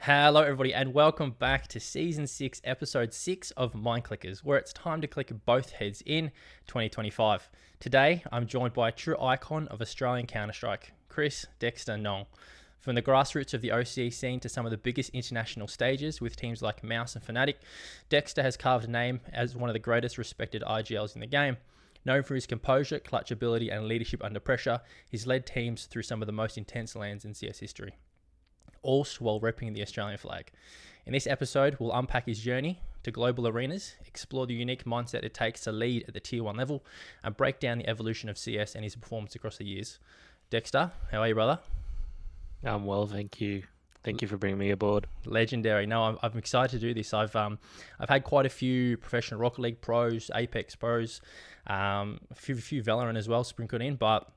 Hello, everybody, and welcome back to Season 6, Episode 6 of Mindclickers, where it's time to click both heads in 2025. Today, I'm joined by a true icon of Australian Counter-Strike, Chris Dexter Nong. From the grassroots of the OCE scene to some of the biggest international stages with teams like MOUZ and Fnatic, Dexter has carved a name as one of the greatest respected IGLs in the game. Known for his composure, clutch ability, and leadership under pressure, he's led teams through some of the most intense lands in CS history, all while repping the Australian flag. In this episode, we'll unpack his journey to global arenas, explore the unique mindset it takes to lead at the Tier 1 level, and break down the evolution of CS and his performance across the years. Dexter, how are you, brother? I'm well, thank you. Thank you for bringing me aboard. Legendary. No, I'm excited to do this. I've had quite a few professional Rocket League pros, Apex pros, a few Valorant as well sprinkled in, but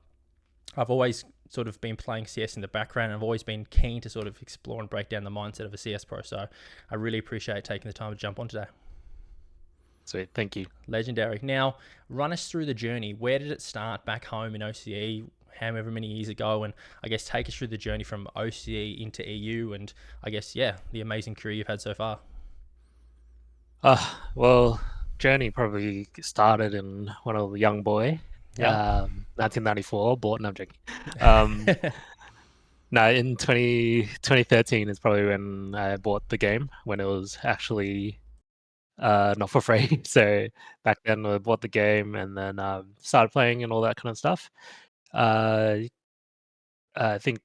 I've always sort of been playing CS in the background, and I've always been keen to sort of explore and break down the mindset of a CS pro. So I really appreciate taking the time to jump on today. Sweet, thank you. Legendary. Now, run us through the journey. Where did it start back home in OCE, however many years ago? And I guess take us through the journey from OCE into EU and I guess, the amazing career you've had so far. Well, journey probably started in when I was a young boy. Yeah. 1994, bought, no, I'm joking. No, in 2013 is probably when I bought the game, when it was actually not for free. So back then I bought the game and then started playing and all that kind of stuff. Uh, I think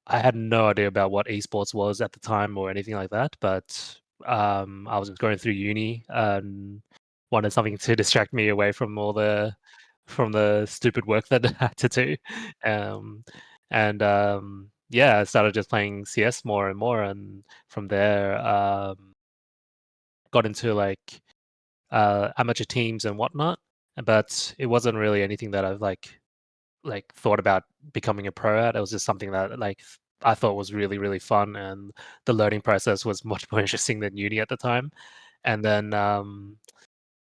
I had no idea about what esports was at the time or anything like that, but I was going through uni and wanted something to distract me away from the stupid work that I had to do. Um, and yeah, I started just playing CS more and more, and from there got into like amateur teams and whatnot. But it wasn't really anything that I've like thought about becoming a pro at. It was just something that like I thought was really, really fun, and the learning process was much more interesting than uni at the time. And then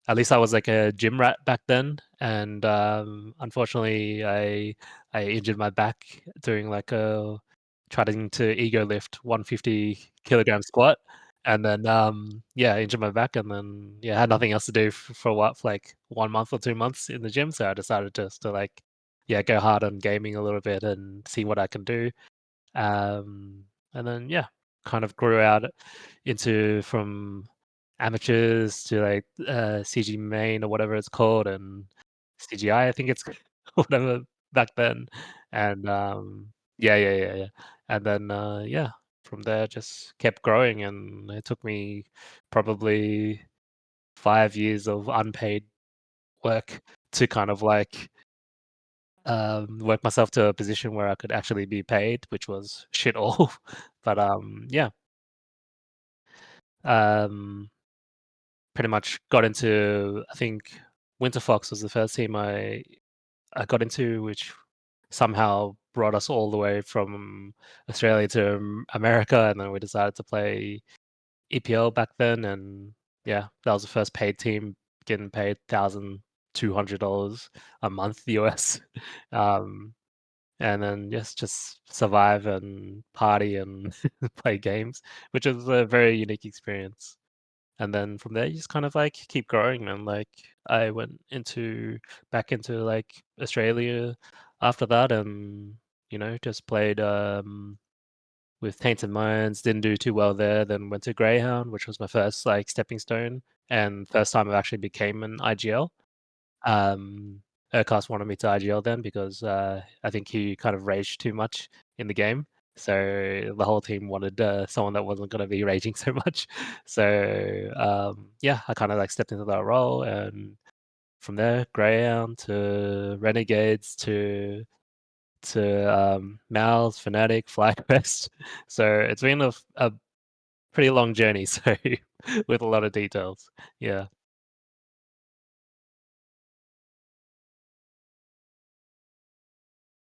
at least I was like a gym rat back then, and unfortunately I injured my back doing like a trying to ego lift 150 kilogram squat. And then yeah, I injured my back, and then yeah, I had nothing else to do for what, for like 1 month or 2 months in the gym. So I decided just to like, yeah, go hard on gaming a little bit and see what I can do. And then yeah, kind of grew out into from amateurs to like CG main or whatever it's called, and CGI, I think it's whatever back then. And yeah. And then yeah, from there just kept growing, and it took me probably 5 years of unpaid work to kind of like work myself to a position where I could actually be paid, which was shit all. But yeah, um, pretty much got into, I think Winter Fox was the first team I got into, which somehow brought us all the way from Australia to America, and then we decided to play EPL back then, and yeah, that was the first paid team, getting paid $1,200 a month US. um, and then yes, just survive and party and play games, which was a very unique experience. And then from there, you just kind of like keep growing, man. Like I went into back into like Australia after that, and just played with Tainted Minds. Didn't do too well there. Then went to Greyhound, which was my first like stepping stone, and first time I actually became an IGL. Um, Urcast wanted me to IGL then because I think he kind of raged too much in the game. So the whole team wanted someone that wasn't going to be raging so much. So yeah, I kind of like stepped into that role, and from there, Greyhound to Renegades to MOUZ, Fnatic, FlyQuest. So it's been a pretty long journey. So with a lot of details, yeah.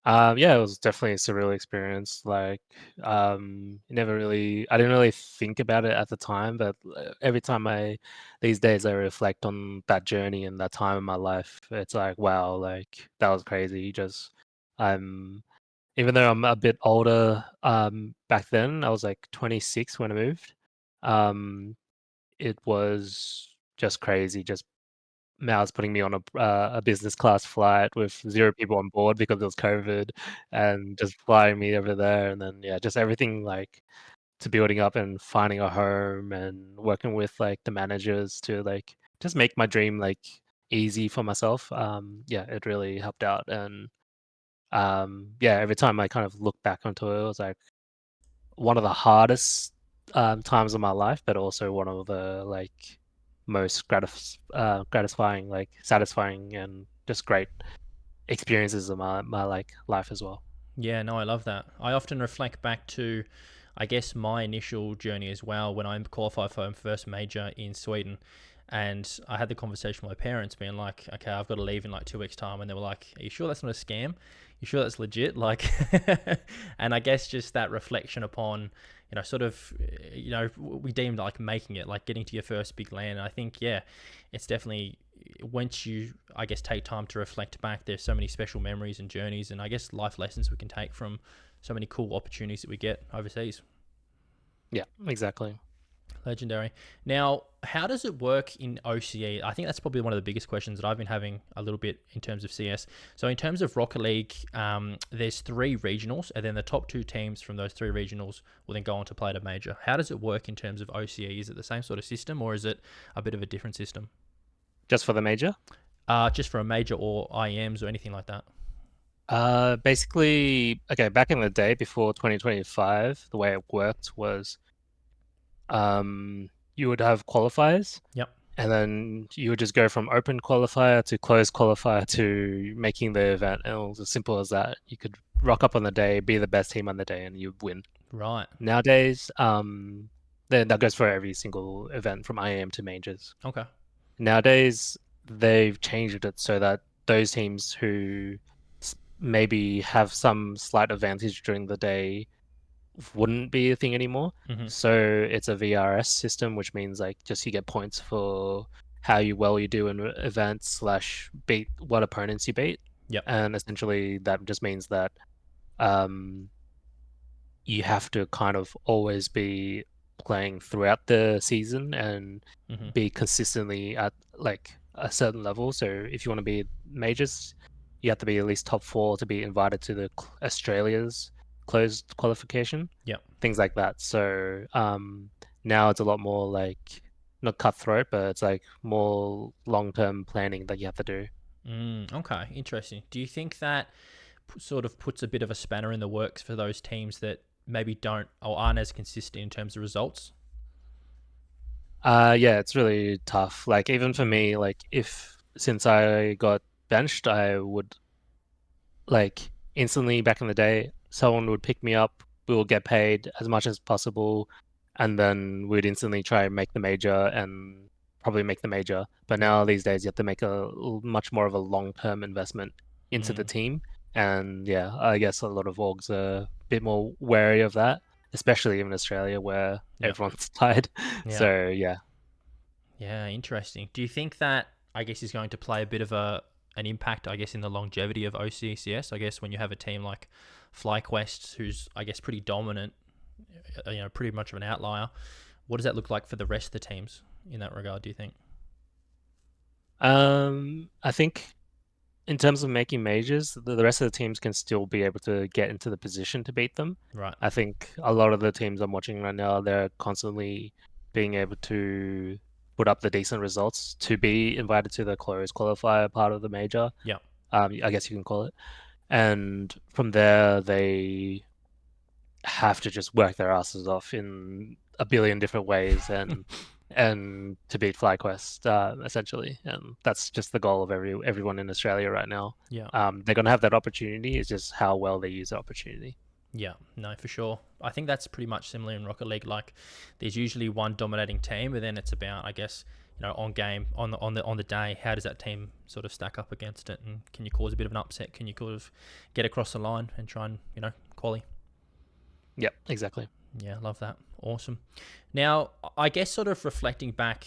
Yeah, it was definitely a surreal experience. Like, I didn't really think about it at the time, but every time these days I reflect on that journey and that time in my life, it's like, wow, like that was crazy. Just, I'm even though I'm a bit older, back then I was like 26 when I moved. Um, it was just crazy. Just MOUZ putting me on a business class flight with 0 people on board because it was COVID, and just flying me over there, and then yeah, just everything like to building up and finding a home and working with like the managers to like just make my dream like easy for myself. Yeah, it really helped out, and yeah, every time I kind of look back onto it, it was like one of the hardest times of my life, but also one of the like most gratifying, like satisfying, and just great experiences of my like life as well. Yeah, no, I love that. I often reflect back to, I guess, my initial journey as well when I qualified for my first major in Sweden. And I had the conversation with my parents being like, okay, I've got to leave in like 2 weeks' time. And they were like, are you sure that's not a scam? You sure that's legit? Like, and I guess just that reflection upon, sort of, we deemed like making it, like getting to your first big land. And I think, yeah, it's definitely, once you, I guess, take time to reflect back, there's so many special memories and journeys and I guess life lessons we can take from so many cool opportunities that we get overseas. Yeah, exactly. Legendary. Now, how does it work in OCE? I think that's probably one of the biggest questions that I've been having a little bit in terms of CS. So, in terms of Rocket League, there's 3 regionals, and then the top 2 teams from those 3 regionals will then go on to play at a major. How does it work in terms of OCE? Is it the same sort of system, or is it a bit of a different system? Just for the major. Just for a major or IEMs or anything like that? Basically, okay, back in the day before 2025, the way it worked was you would have qualifiers, Yep. and then you would just go from open qualifier to closed qualifier to making the event. And it was as simple as that. You could rock up on the day, be the best team on the day, and you'd win. Right. Nowadays, then that goes for every single event from IAM to majors. Okay. Nowadays, they've changed it so that those teams who maybe have some slight advantage during the day wouldn't be a thing anymore. Mm-hmm. So it's a VRS system, which means like just you get points for how well you do in events slash beat what opponents you beat. Yep. And essentially that just means that um, you have to kind of always be playing throughout the season and Mm-hmm. be consistently at like a certain level. So if you want to be majors, you have to be at least top 4 to be invited to the Australia's closed qualification, Yep. things like that. So now it's a lot more like not cutthroat, but it's like more long-term planning that you have to do. Okay. Interesting. Do you think that sort of puts a bit of a spanner in the works for those teams that maybe don't or aren't as consistent in terms of results? Yeah, it's really tough. Like even for me, like if since I got benched, I would like instantly back in the day, someone would pick me up, we will get paid as much as possible, and then we'd instantly try and make the major and probably make the major. But Yep. now these days you have to make much more of a long-term investment into the Mm, team. And yeah, I guess a lot of orgs are a bit more wary of that, especially in Australia where yep. everyone's tied. Yeah. So yeah. Yeah. Interesting. Do you think that I guess is going to play a bit of an impact, I guess, in the longevity of OCCS? I guess when you have a team like FlyQuest, who's I guess pretty dominant, pretty much of an outlier. What does that look like for the rest of the teams in that regard? Do you think? I think in terms of making majors, the rest of the teams can still be able to get into the position to beat them. Right. I think a lot of the teams I'm watching right now, they're constantly being able to put up the decent results to be invited to the closed qualifier part of the major. Yeah. I guess you can call it. And from there, they have to just work their asses off in a billion different ways and to beat FlyQuest essentially, and that's just the goal of everyone in Australia right now. Yeah. They're gonna have that opportunity. It's just how well they use the opportunity. Yeah, no, for sure. I think that's pretty much similar in Rocket League. Like, there's usually one dominating team, but then it's about, I guess, on game on the day, how does that team sort of stack up against it, and can you cause a bit of an upset? Can you sort of get across the line and try and quali? Yep, exactly. Yeah, love that. Awesome. Now, I guess sort of reflecting back,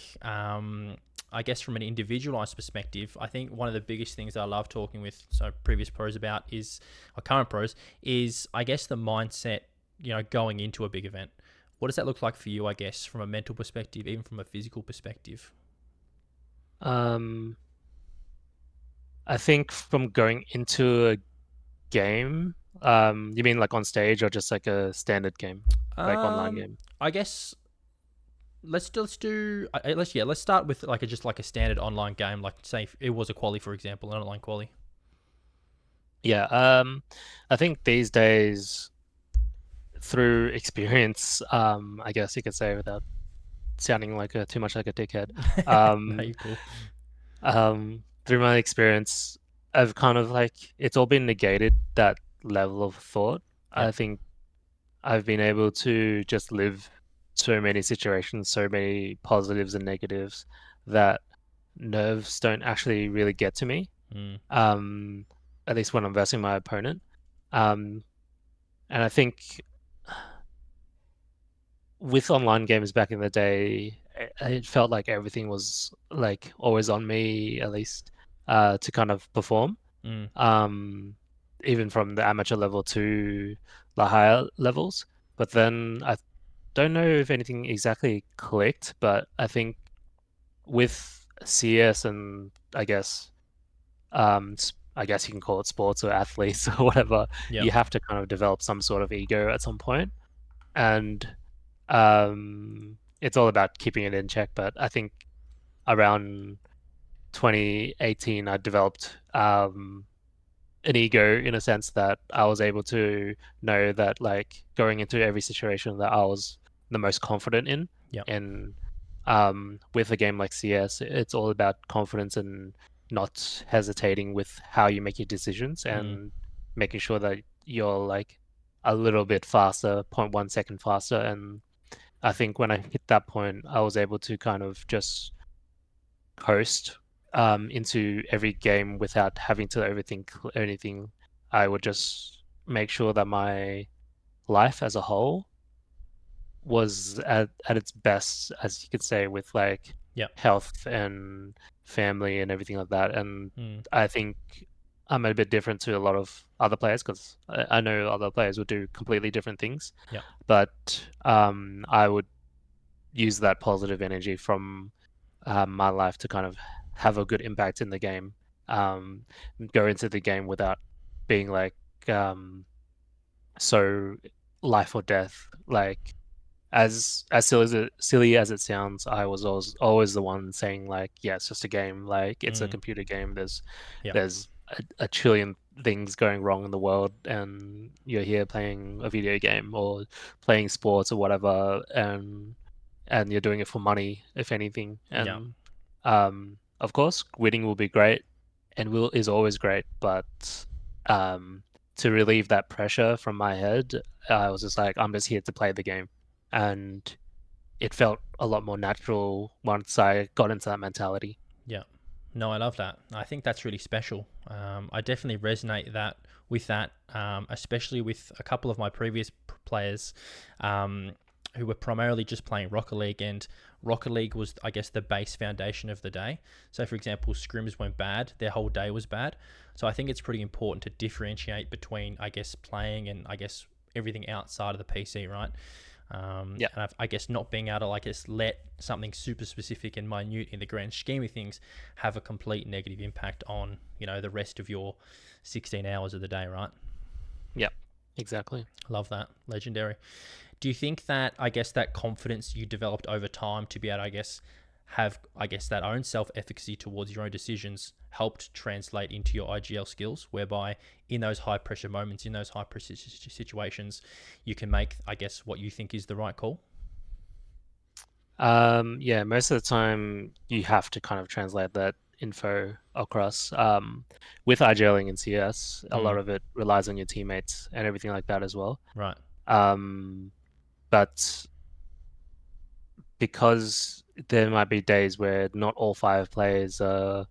I guess from an individualized perspective, I think one of the biggest things I love talking with previous pros about is, or current pros, is I guess the mindset, going into a big event. What does that look like for you, I guess, from a mental perspective, even from a physical perspective? Um, I think from going into a game, you mean like on stage or just like a standard game, like online Um, game? I guess let's start with just like a standard online game, like say if it was a quali, for example, an online quali. Yeah. I think these days, through experience, I guess you could say without sounding like too much like a dickhead, No, um, you're cool. through my experience, I've kind of like it's all been negated that level of thought. Yep. I think I've been able to just live so many situations, so many positives and negatives that nerves don't actually really get to me. Mm. Um, at least when I'm versing my opponent. Um, and I think with online games back in the day, it felt like everything was like always on me, at least, to kind of perform. Mm. Um, even from the amateur level to the higher levels. But then I don't know if anything exactly clicked, but I think with CS and I guess you can call it sports or athletes or whatever, Yep. you have to kind of develop some sort of ego at some point, and it's all about keeping it in check. But I think around 2018, I developed an ego in a sense that I was able to know that like going into every situation that I was the most confident in. Yep. And with a game like CS, it's all about confidence and not hesitating with how you make your decisions Mm. and making sure that you're like a little bit faster, zero point 0.1 second faster. And I think when I hit that point, I was able to kind of just coast into every game without having to overthink anything. I would just make sure that my life as a whole was at its best, as you could say, with like Yep. health and family and everything like that. And Mm. I think I'm a bit different to a lot of other players because I know other players would do completely different things, Yep. but I would use that positive energy from my life to kind of have a good impact in the game. Um, go into the game without being like um, so life or death. Like as silly as it sounds, I was always the one saying like, yeah, it's just a game. Like it's a Mm. computer game. Yep. There's a trillion things going wrong in the world, and you're here playing a video game or playing sports or whatever, and you're doing it for money, if anything. Yep. And of course, winning will be great, and will is always great. But um, to relieve that pressure from my head, I was just like, I'm just here to play the game, and it felt a lot more natural once I got into that mentality. Yeah. No, I love that. I think that's really special. I definitely resonate with that, especially with a couple of my previous players who were primarily just playing Rocket League, and Rocket League was, I guess, the base foundation of the day. So, for example, scrims went bad, their whole day was bad. So, I think it's pretty important to differentiate between, I guess, playing and, I guess, everything outside of the PC, right? Yeah, And I guess not being able to let something super specific and minute in the grand scheme of things have a complete negative impact on the rest of your 16 hours of the day, right? yeah, exactly. Love that. Legendary. Do you think that, I guess, that confidence you developed over time to be able to, I guess, have, I guess, that own self-efficacy towards your own decisions helped translate into your IGL skills, whereby in those high pressure moments, in those high pressure situations, you can make, I guess, what you think is the right call? Yeah, most of the time you have to kind of translate that info across. With IGLing and CS, a lot Mm, of it relies on your teammates and everything like that as well. right. Um, but because there might be days where not all five players are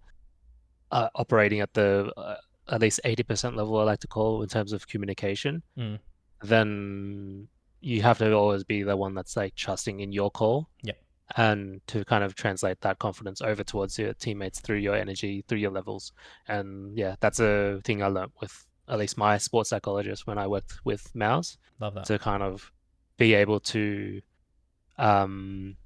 operating at the at least 80% level, I like to call, in terms of communication, Mm, then you have to always be the one that's like trusting in your call. yep. and to kind of translate that confidence over towards your teammates through your energy, through your levels. And yeah, that's a thing I learned with at least my sports psychologist when I worked with MOUZ, Love that. to kind of be able to, um,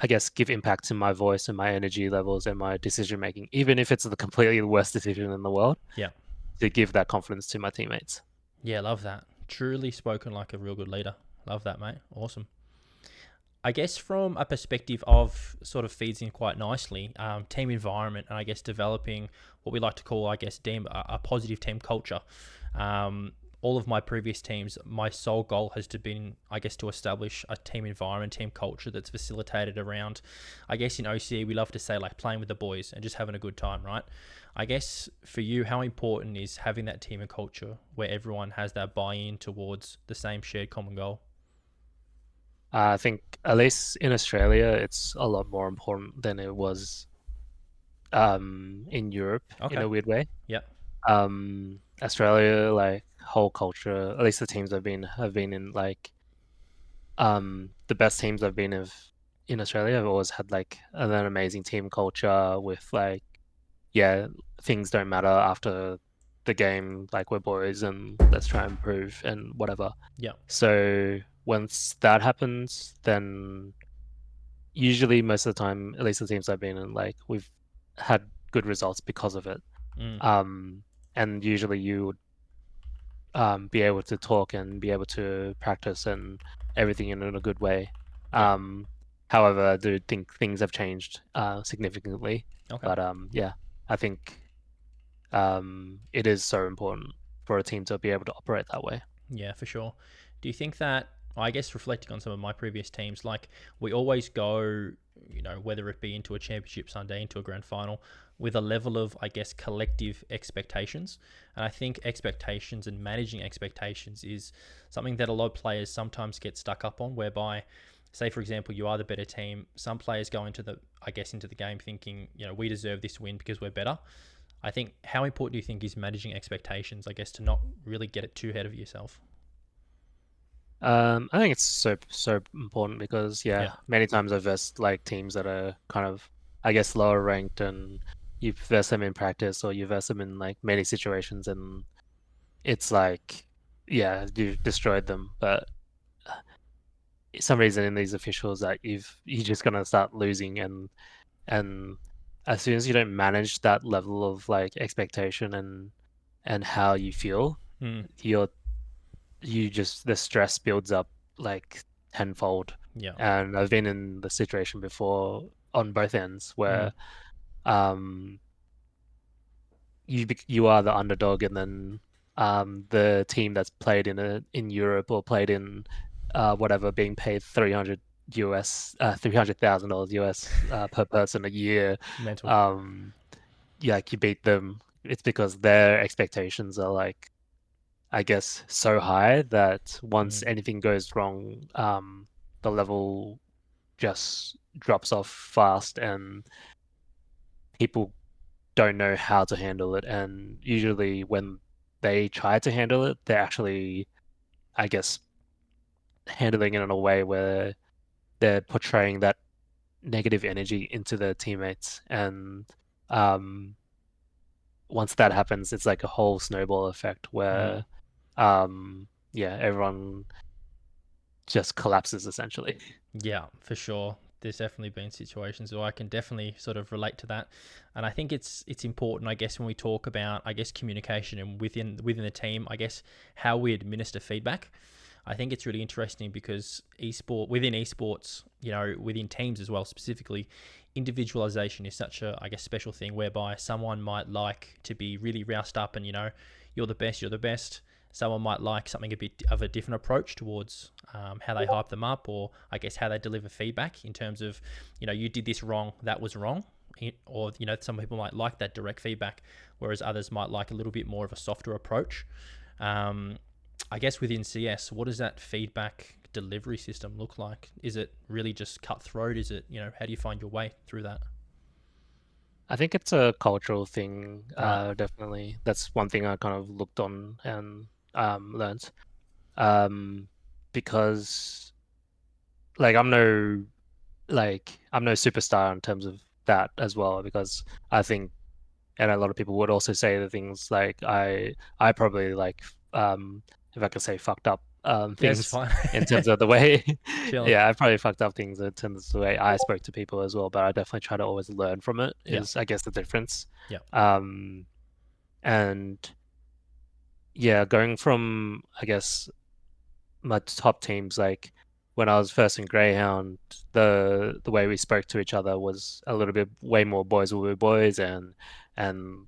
I guess, give impact to my voice and my energy levels and my decision making, even if it's the completely worst decision in the world, Yeah. to give that confidence to my teammates. Yeah, love that. Truly spoken like a real good leader. Love that, mate. Awesome. I guess from a perspective of sort of feeds in quite nicely, team environment, and I guess developing what we like to call, I guess, a positive team culture. Um, all of my previous teams, my sole goal has to been, I guess, to establish a team environment, team culture that's facilitated around, I guess in OCE, we love to say like playing with the boys and just having a good time, right? I guess for you, how important is having that team and culture where everyone has that buy-in towards the same shared common goal? I think at least in Australia, it's a lot more important than it was in Europe in Okay. a weird way. Yeah. Australia, like whole culture, at least the teams have been in, like the best teams I've been in Australia have always had like an amazing team culture with like, yeah, things don't matter after the game, like we're boys and let's try and improve and whatever. Yeah. So once that happens, then usually most of the time, at least the teams I've been in, like we've had good results because of it. Mm. Um, and usually you would be able to talk and be able to practice and everything in a good way. Yeah. Um, However, I do think things have changed significantly. Okay. But yeah, I think it is so important for a team to be able to operate that way. Yeah, for sure. Do you think that, I guess, reflecting on some of my previous teams, like we always go, whether it be into a championship Sunday, into a grand final, with a level of, I guess, collective expectations. And I think expectations and managing expectations is something that a lot of players sometimes get stuck up on, whereby, say, for example, you are the better team. Some players go into the game thinking, we deserve this win because we're better. I think how important do you think is managing expectations, I guess, to not really get it too ahead of yourself? I think it's so important because Yeah. yeah, many times I've versed like teams that are kind of, I guess, lower ranked, and you verse them in practice or you verse them in like many situations, and it's like, yeah, you've destroyed them. But some reason in these officials that you're just gonna start losing, and as soon as you don't manage that level of like expectation and how you feel, Mm. you're you just the stress builds up like tenfold. Yeah. And I've been in the situation before on both ends Mm. where um you are the underdog, and then the team that's played in Europe or played in whatever, being paid 300 US $300,000 US per person a year, Mental. um yeah, like you beat them. It's because their expectations are like, I guess, so high that once Mm. anything goes wrong, the level just drops off fast, and people don't know how to handle it. And usually, when they try to handle it, they're actually, I guess, handling it in a way where they're portraying that negative energy into their teammates. And um, once that happens, it's like a whole snowball effect Mm. where, yeah, everyone just collapses essentially. Yeah, for sure. There's definitely been situations where I can definitely sort of relate to that, and I think it's important, I guess, when we talk about, I guess, communication and within the team, I guess, how we administer feedback. I think it's really interesting because within esports, within teams as well, specifically, individualization is such a, I guess, special thing whereby someone might like to be really roused up and, you're the best. Someone might like something a bit of a different approach towards how they hype them up, or I guess how they deliver feedback in terms of, you did this wrong, that was wrong. Or, some people might like that direct feedback, whereas others might like a little bit more of a softer approach. Um, I guess within CS, what does that feedback delivery system look like? Is it really just cutthroat? Is it, how do you find your way through that? I think it's a cultural thing, Right. definitely. That's one thing I kind of looked on and learned. Um, because like I'm no like I'm no superstar in terms of that as well, because I think, and a lot of people would also say the things like I probably like if I could say fucked up Yeah, it's things fine. in terms of the way Chilling. yeah, I probably fucked up things in terms of the way I spoke to people as well, but I definitely try to always learn from it Yeah. is I guess the difference. Yeah. Um and yeah, going from I guess my top teams, like when I was first in Greyhound, the way we spoke to each other was a little bit way more boys will be boys, and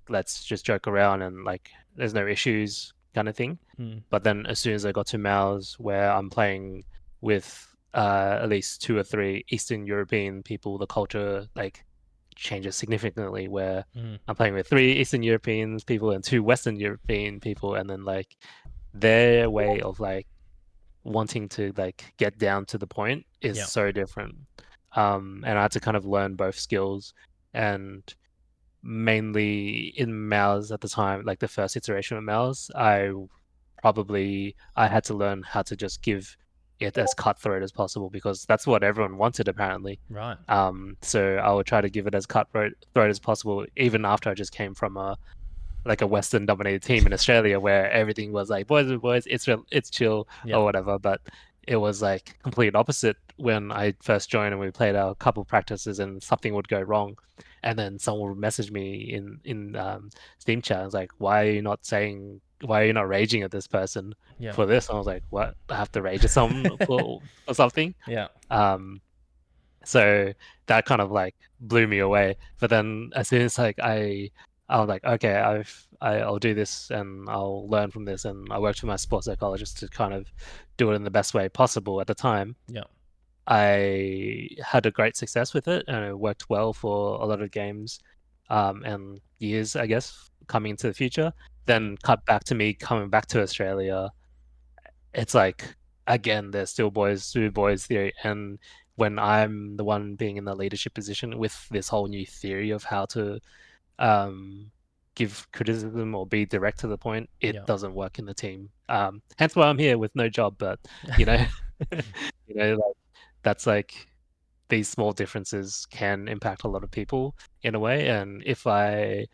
let's just joke around and like there's no issues kind of thing. Mm. But then as soon as I got to MOUZ, where I'm playing with at least two or three Eastern European people, the culture like changes significantly. Where Mm. I'm playing with three Eastern European people and two Western European people, and then like their way of like wanting to like get down to the point is Yeah. so different. And I had to kind of learn both skills, and mainly in MOUZ at the time, like the first iteration of MOUZ, I had to learn how to just give it as cutthroat as possible because that's what everyone wanted apparently. Right. So I would try to give it as cutthroat as possible, even after I just came from a like a Western dominated team in Australia where everything was like boys are boys, it's chill Yeah. or whatever. But it was like complete opposite when I first joined and we played a couple practices and something would go wrong, and then someone would message me in Steam chat. I was like, why are you not raging at this person Yeah. for this? And I was like, what? I have to rage at someone for something. Yeah. Um, so that kind of like blew me away. But then as soon as like I was like, okay, I'll do this and I'll learn from this. And I worked with my sports psychologist to kind of do it in the best way possible at the time. Yeah. I had a great success with it and it worked well for a lot of games and years, I guess, coming into the future. Mm. Then cut back to me coming back to Australia. It's like again, there's still boys do boys theory, and when I'm the one being in the leadership position with this whole new theory of how to um, give criticism or be direct to the point, it Yeah. doesn't work in the team. Hence why I'm here with no job. But you know, like that's like these small differences can impact a lot of people in a way. And if I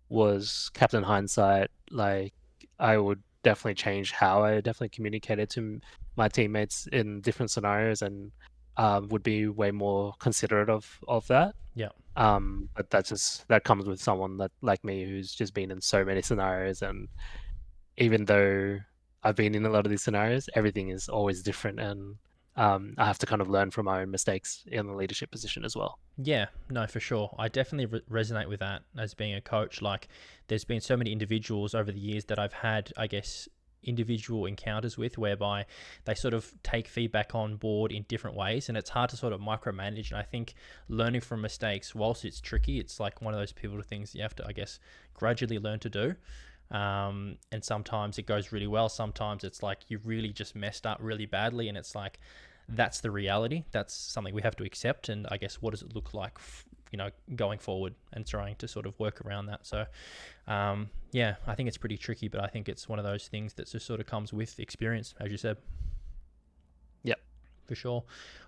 was Captain Hindsight, like I would definitely change how I definitely communicated to my teammates in different scenarios and would be way more considerate of that. Yeah. But that comes with someone that like me who's just been in so many scenarios, and even though I've been in a lot of these scenarios, everything is always different, and I have to kind of learn from my own mistakes in the leadership position as well. Yeah, no, for sure. I definitely resonate with that as being a coach. Like, there's been so many individuals over the years that I've had, I guess, individual encounters with whereby they sort of take feedback on board in different ways, and it's hard to sort of micromanage. And I think learning from mistakes, whilst it's tricky, it's like one of those pivotal things you have to, I guess, gradually learn to do. And sometimes it goes really well. Sometimes it's like you really just messed up really badly, and it's like that's the reality. That's something we have to accept. And I guess what does it look like, going forward and trying to sort of work around that. So, yeah, I think it's pretty tricky, but I think it's one of those things that just sort of comes with experience, as you said. Yep. For sure.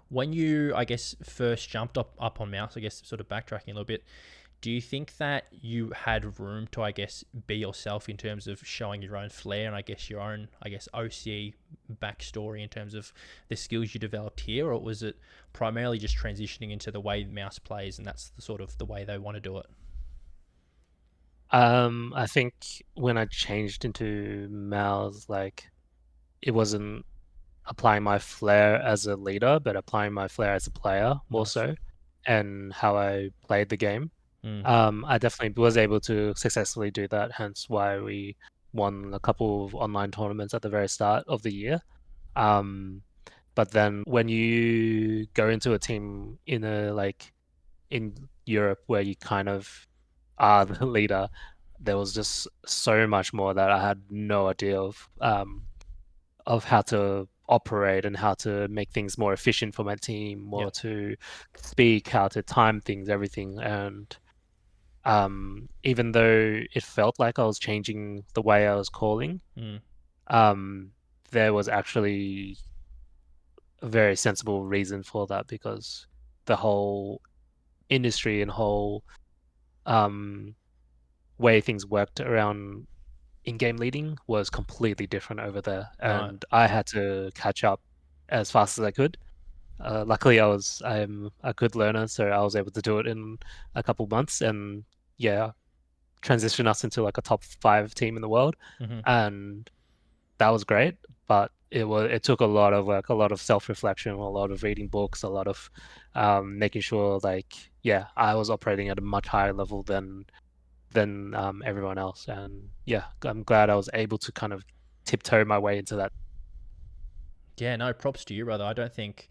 When you, I guess, first jumped up on MOUZ, I guess, sort of backtracking a little bit, do you think that you had room to, I guess, be yourself in terms of showing your own flair and I guess your own, I guess, OC backstory in terms of the skills you developed here, or was it primarily just transitioning into the way MOUZ plays and that's the sort of the way they want to do it? I think when I changed into MOUZ, like it wasn't applying my flair as a leader, but applying my flair as a player more Nice. so, and how I played the game. Mm. I definitely was able to successfully do that, hence why we won a couple of online tournaments at the very start of the year. Um, but then when you go into a team in a like in Europe where you kind of are the leader, there was just so much more that I had no idea of how to operate and how to make things more efficient for my team, Yeah. more to speak, how to time things, everything. And even though it felt like I was changing the way I was calling, Mm. um, there was actually a very sensible reason for that because the whole industry and whole um, way things worked around in-game leading was completely different over there, Right. and I had to catch up as fast as I could. Luckily, I'm a good learner, so I was able to do it in a couple months, and yeah, transition us into like a top 5 team in the world, Hmm. and that was great. But it took a lot of work, a lot of self-reflection, a lot of reading books, a lot of making sure like yeah, I was operating at a much higher level than everyone else, and yeah, I'm glad I was able to kind of tiptoe my way into that. Yeah, no, props to you, brother. I don't think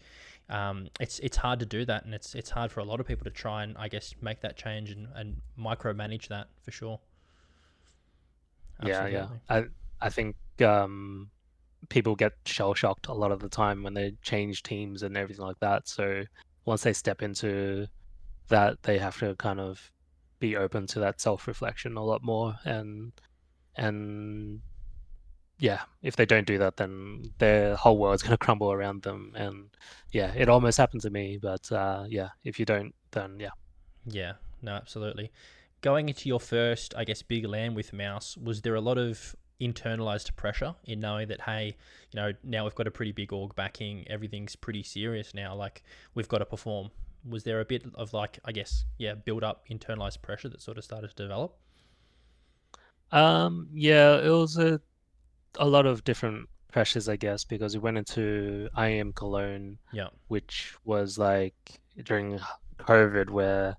it's hard to do that, and it's hard for a lot of people to try and I guess make that change and micromanage that for sure. Yeah, yeah. Absolutely. I think people get shell shocked a lot of the time when they change teams and everything like that. So once they step into that, they have to kind of be open to that self reflection a lot more. And yeah, if they don't do that, then their whole world's going to crumble around them. And yeah, it almost happened to me. But yeah, if you don't, then yeah. Yeah, no, absolutely. Going into your first, I guess, big land with MOUZ, was there a lot of internalized pressure in knowing that, hey, now we've got a pretty big org backing, everything's pretty serious now, like we've got to perform? Was there a bit of like, I guess, yeah, build up internalized pressure that sort of started to develop? Yeah, it was a lot of different pressures, I guess, because we went into IM Cologne, Yeah. which was like during COVID, where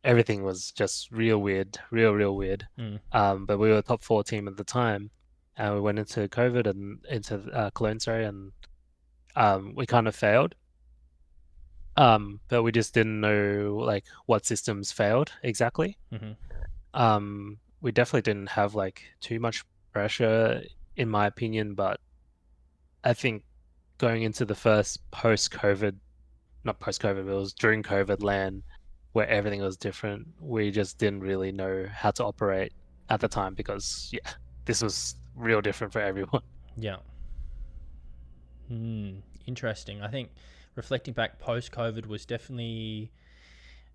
everything was just real weird, real weird. Mm. But we were a top 4 team at the time, and we went into COVID and into Cologne, sorry, and we kind of failed. But we just didn't know like what systems failed exactly. Mm-hmm. We definitely didn't have like too much pressure, in my opinion, but I think going into the first post-COVID, not post-COVID, but it was during COVID land where everything was different. We just didn't really know how to operate at the time because, yeah, this was real different for everyone. Yeah. Hmm. Interesting. I think reflecting back post COVID was definitely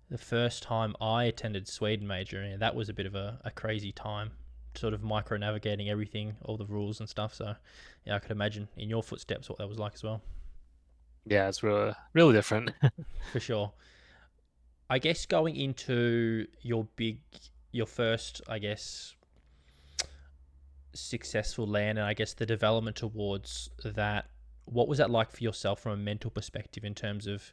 the first time I attended Sweden major, and that was a bit of a crazy time, sort of micro navigating everything, all the rules and stuff. So, yeah, I could imagine in your footsteps what that was like as well, Yeah, it's real different. for sure. I guess going into your first, I guess, successful land, and I guess the development towards that. What was that like for yourself from a mental perspective in terms of,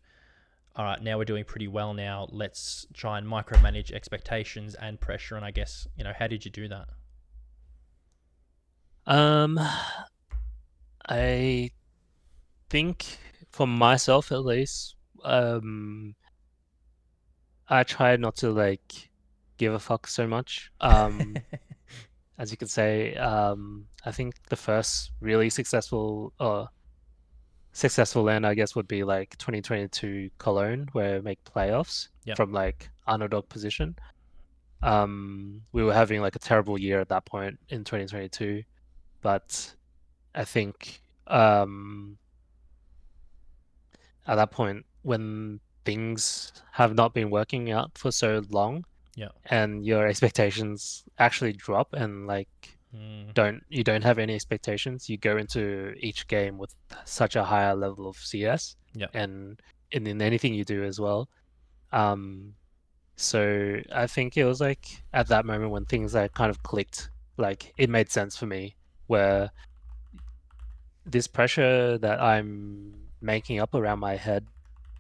all right, now we're doing pretty well now. Let's try and micromanage expectations and pressure. And I guess, how did you do that? Um, I think for myself at least, I try not to like give a fuck so much. As you could say, I think the first really successful land, I guess, would be like 2022 Cologne, where we make playoffs Yep. from like underdog position. We were having like a terrible year at that point in 2022, but I think at that point when things have not been working out for so long Yep. and your expectations actually drop and like Mm, don't have any expectations. You go into each game with such a higher level of CS yep. and in anything you do as well. Um, so I think it was like at that moment when things like kind of clicked, like it made sense for me where this pressure that I'm making up around my head,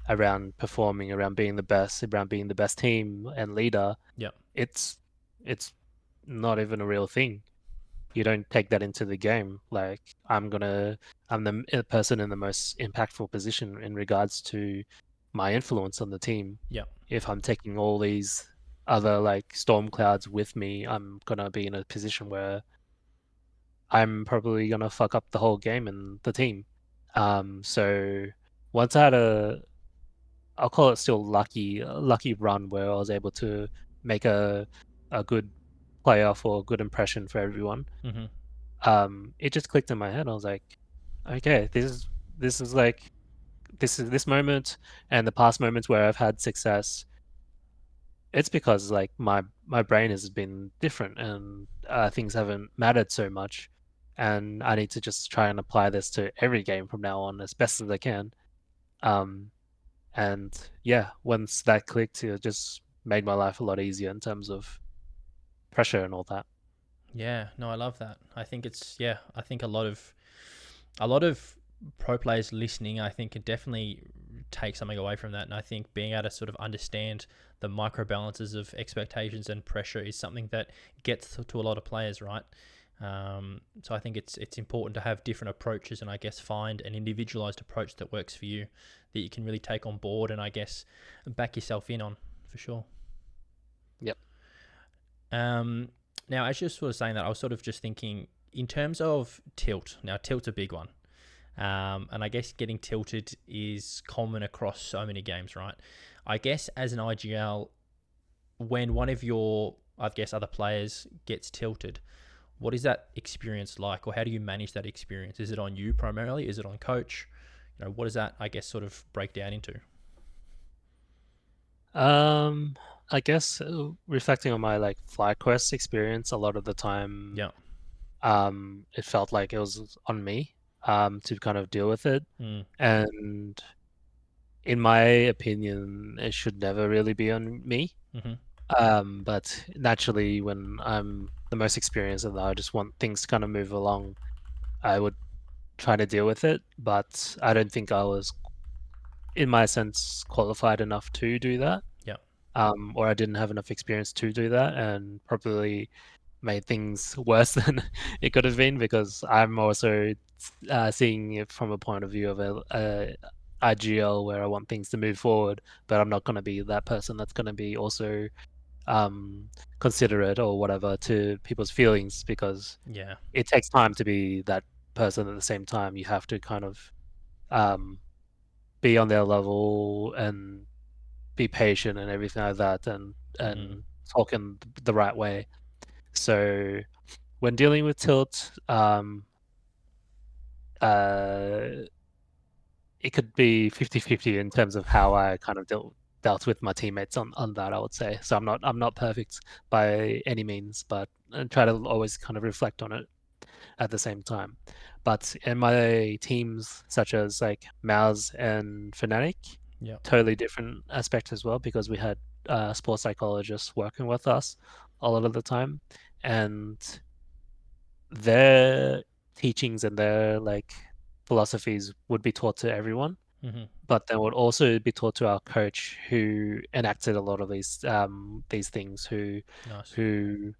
around performing, around being the best, around being the best team and leader, Yep. it's it's not even a real thing. You don't take that into the game. Like I'm the person in the most impactful position in regards to my influence on the team. Yep. If I'm taking all these other like storm clouds with me, I'm gonna be in a position where I'm probably gonna fuck up the whole game and the team. So once I had I'll call it still lucky run where I was able to make a good playoff or a good impression for everyone. Mm-hmm. It just clicked in my head. I was like, okay, this is like this moment and the past moments where I've had success, it's because like my brain has been different and things haven't mattered so much, and I need to just try and apply this to every game from now on as best as I can. Um, and yeah, once that clicked, it just made my life a lot easier in terms of pressure and all that. Yeah, no, I love that. I think I think a lot of pro players listening, I think, can definitely take something away from that. And I think being able to sort of understand the micro balances of expectations and pressure is something that gets to a lot of players, right? So I think it's important to have different approaches, and I guess find an individualized approach that works for you, that you can really take on board, and I guess back yourself in on, for sure. Yep. Um, Now, as you're sort of saying that, I was sort of just thinking in terms of tilt. Now, tilt's a big one. And I guess getting tilted is common across so many games, right? I guess as an IGL, when one of your, I guess, other players gets tilted, what is that experience like, or how do you manage that experience? Is it on you primarily? Is it on coach? What does that, I guess, sort of break down into? Um, I guess reflecting on my like FlyQuest experience, a lot of the time, Yeah. it felt like it was on me, to kind of deal with it. Mm. And in my opinion, it should never really be on me. Mm-hmm. But naturally, when I'm the most experienced and I just want things to kind of move along, I would try to deal with it. But I don't think I was, in my sense, qualified enough to do that. Yeah. Or I didn't have enough experience to do that, and probably made things worse than it could have been because I'm also seeing it from a point of view of a IGL where I want things to move forward, but I'm not going to be that person that's going to be also um, considerate or whatever to people's feelings because Yeah. it takes time to be that person at the same time. You have to kind of um, be on their level and be patient and everything like that Mm. and talk in the right way. So when dealing with tilt, uh, it could be 50-50 in terms of how I kind of dealt with my teammates on that, I would say. So I'm not perfect by any means, but I try to always kind of reflect on it at the same time. But in my teams, such as like MOUZ and Fnatic, Yeah. totally different aspect as well because we had sports psychologists working with us a lot of the time, and their teachings and their like philosophies would be taught to everyone, Mm-hmm. but they would also be taught to our coach who enacted a lot of these things Nice. who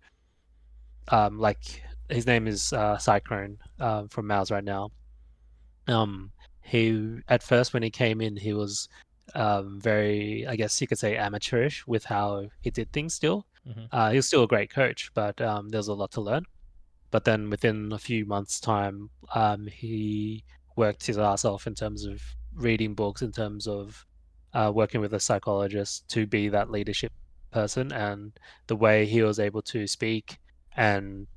like his name is Cyclone from MOUZ right now. Um, he at first when he came in, he was very, I guess you could say, amateurish with how he did things. Still, Mm-hmm. he was still a great coach, but there's a lot to learn. But then within a few months' time, he worked his ass off in terms of reading books, in terms of working with a psychologist to be that leadership person. And the way he was able to speak and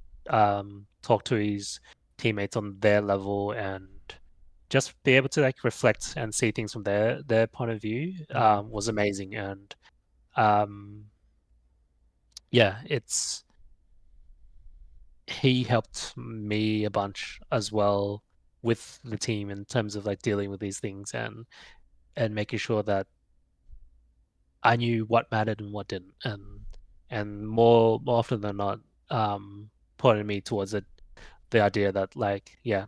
talk to his teammates on their level and just be able to like reflect and see things from their point of view Mm. was amazing. And um, yeah, he helped me a bunch as well with the team in terms of like dealing with these things and making sure that I knew what mattered and what didn't, and more often than not, pointed me towards the idea that like yeah,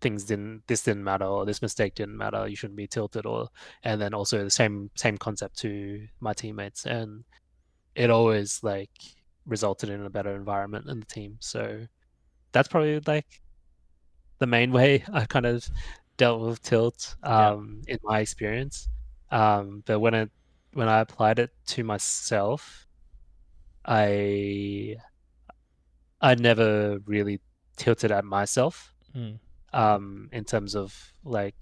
this didn't matter or this mistake didn't matter, you shouldn't be tilted, or and then also the same concept to my teammates, and it always like resulted in a better environment in the team. So that's probably like the main way I kind of dealt with tilt Yeah. in my experience. But when I applied it to myself, I I never really tilted at myself Mm. in terms of like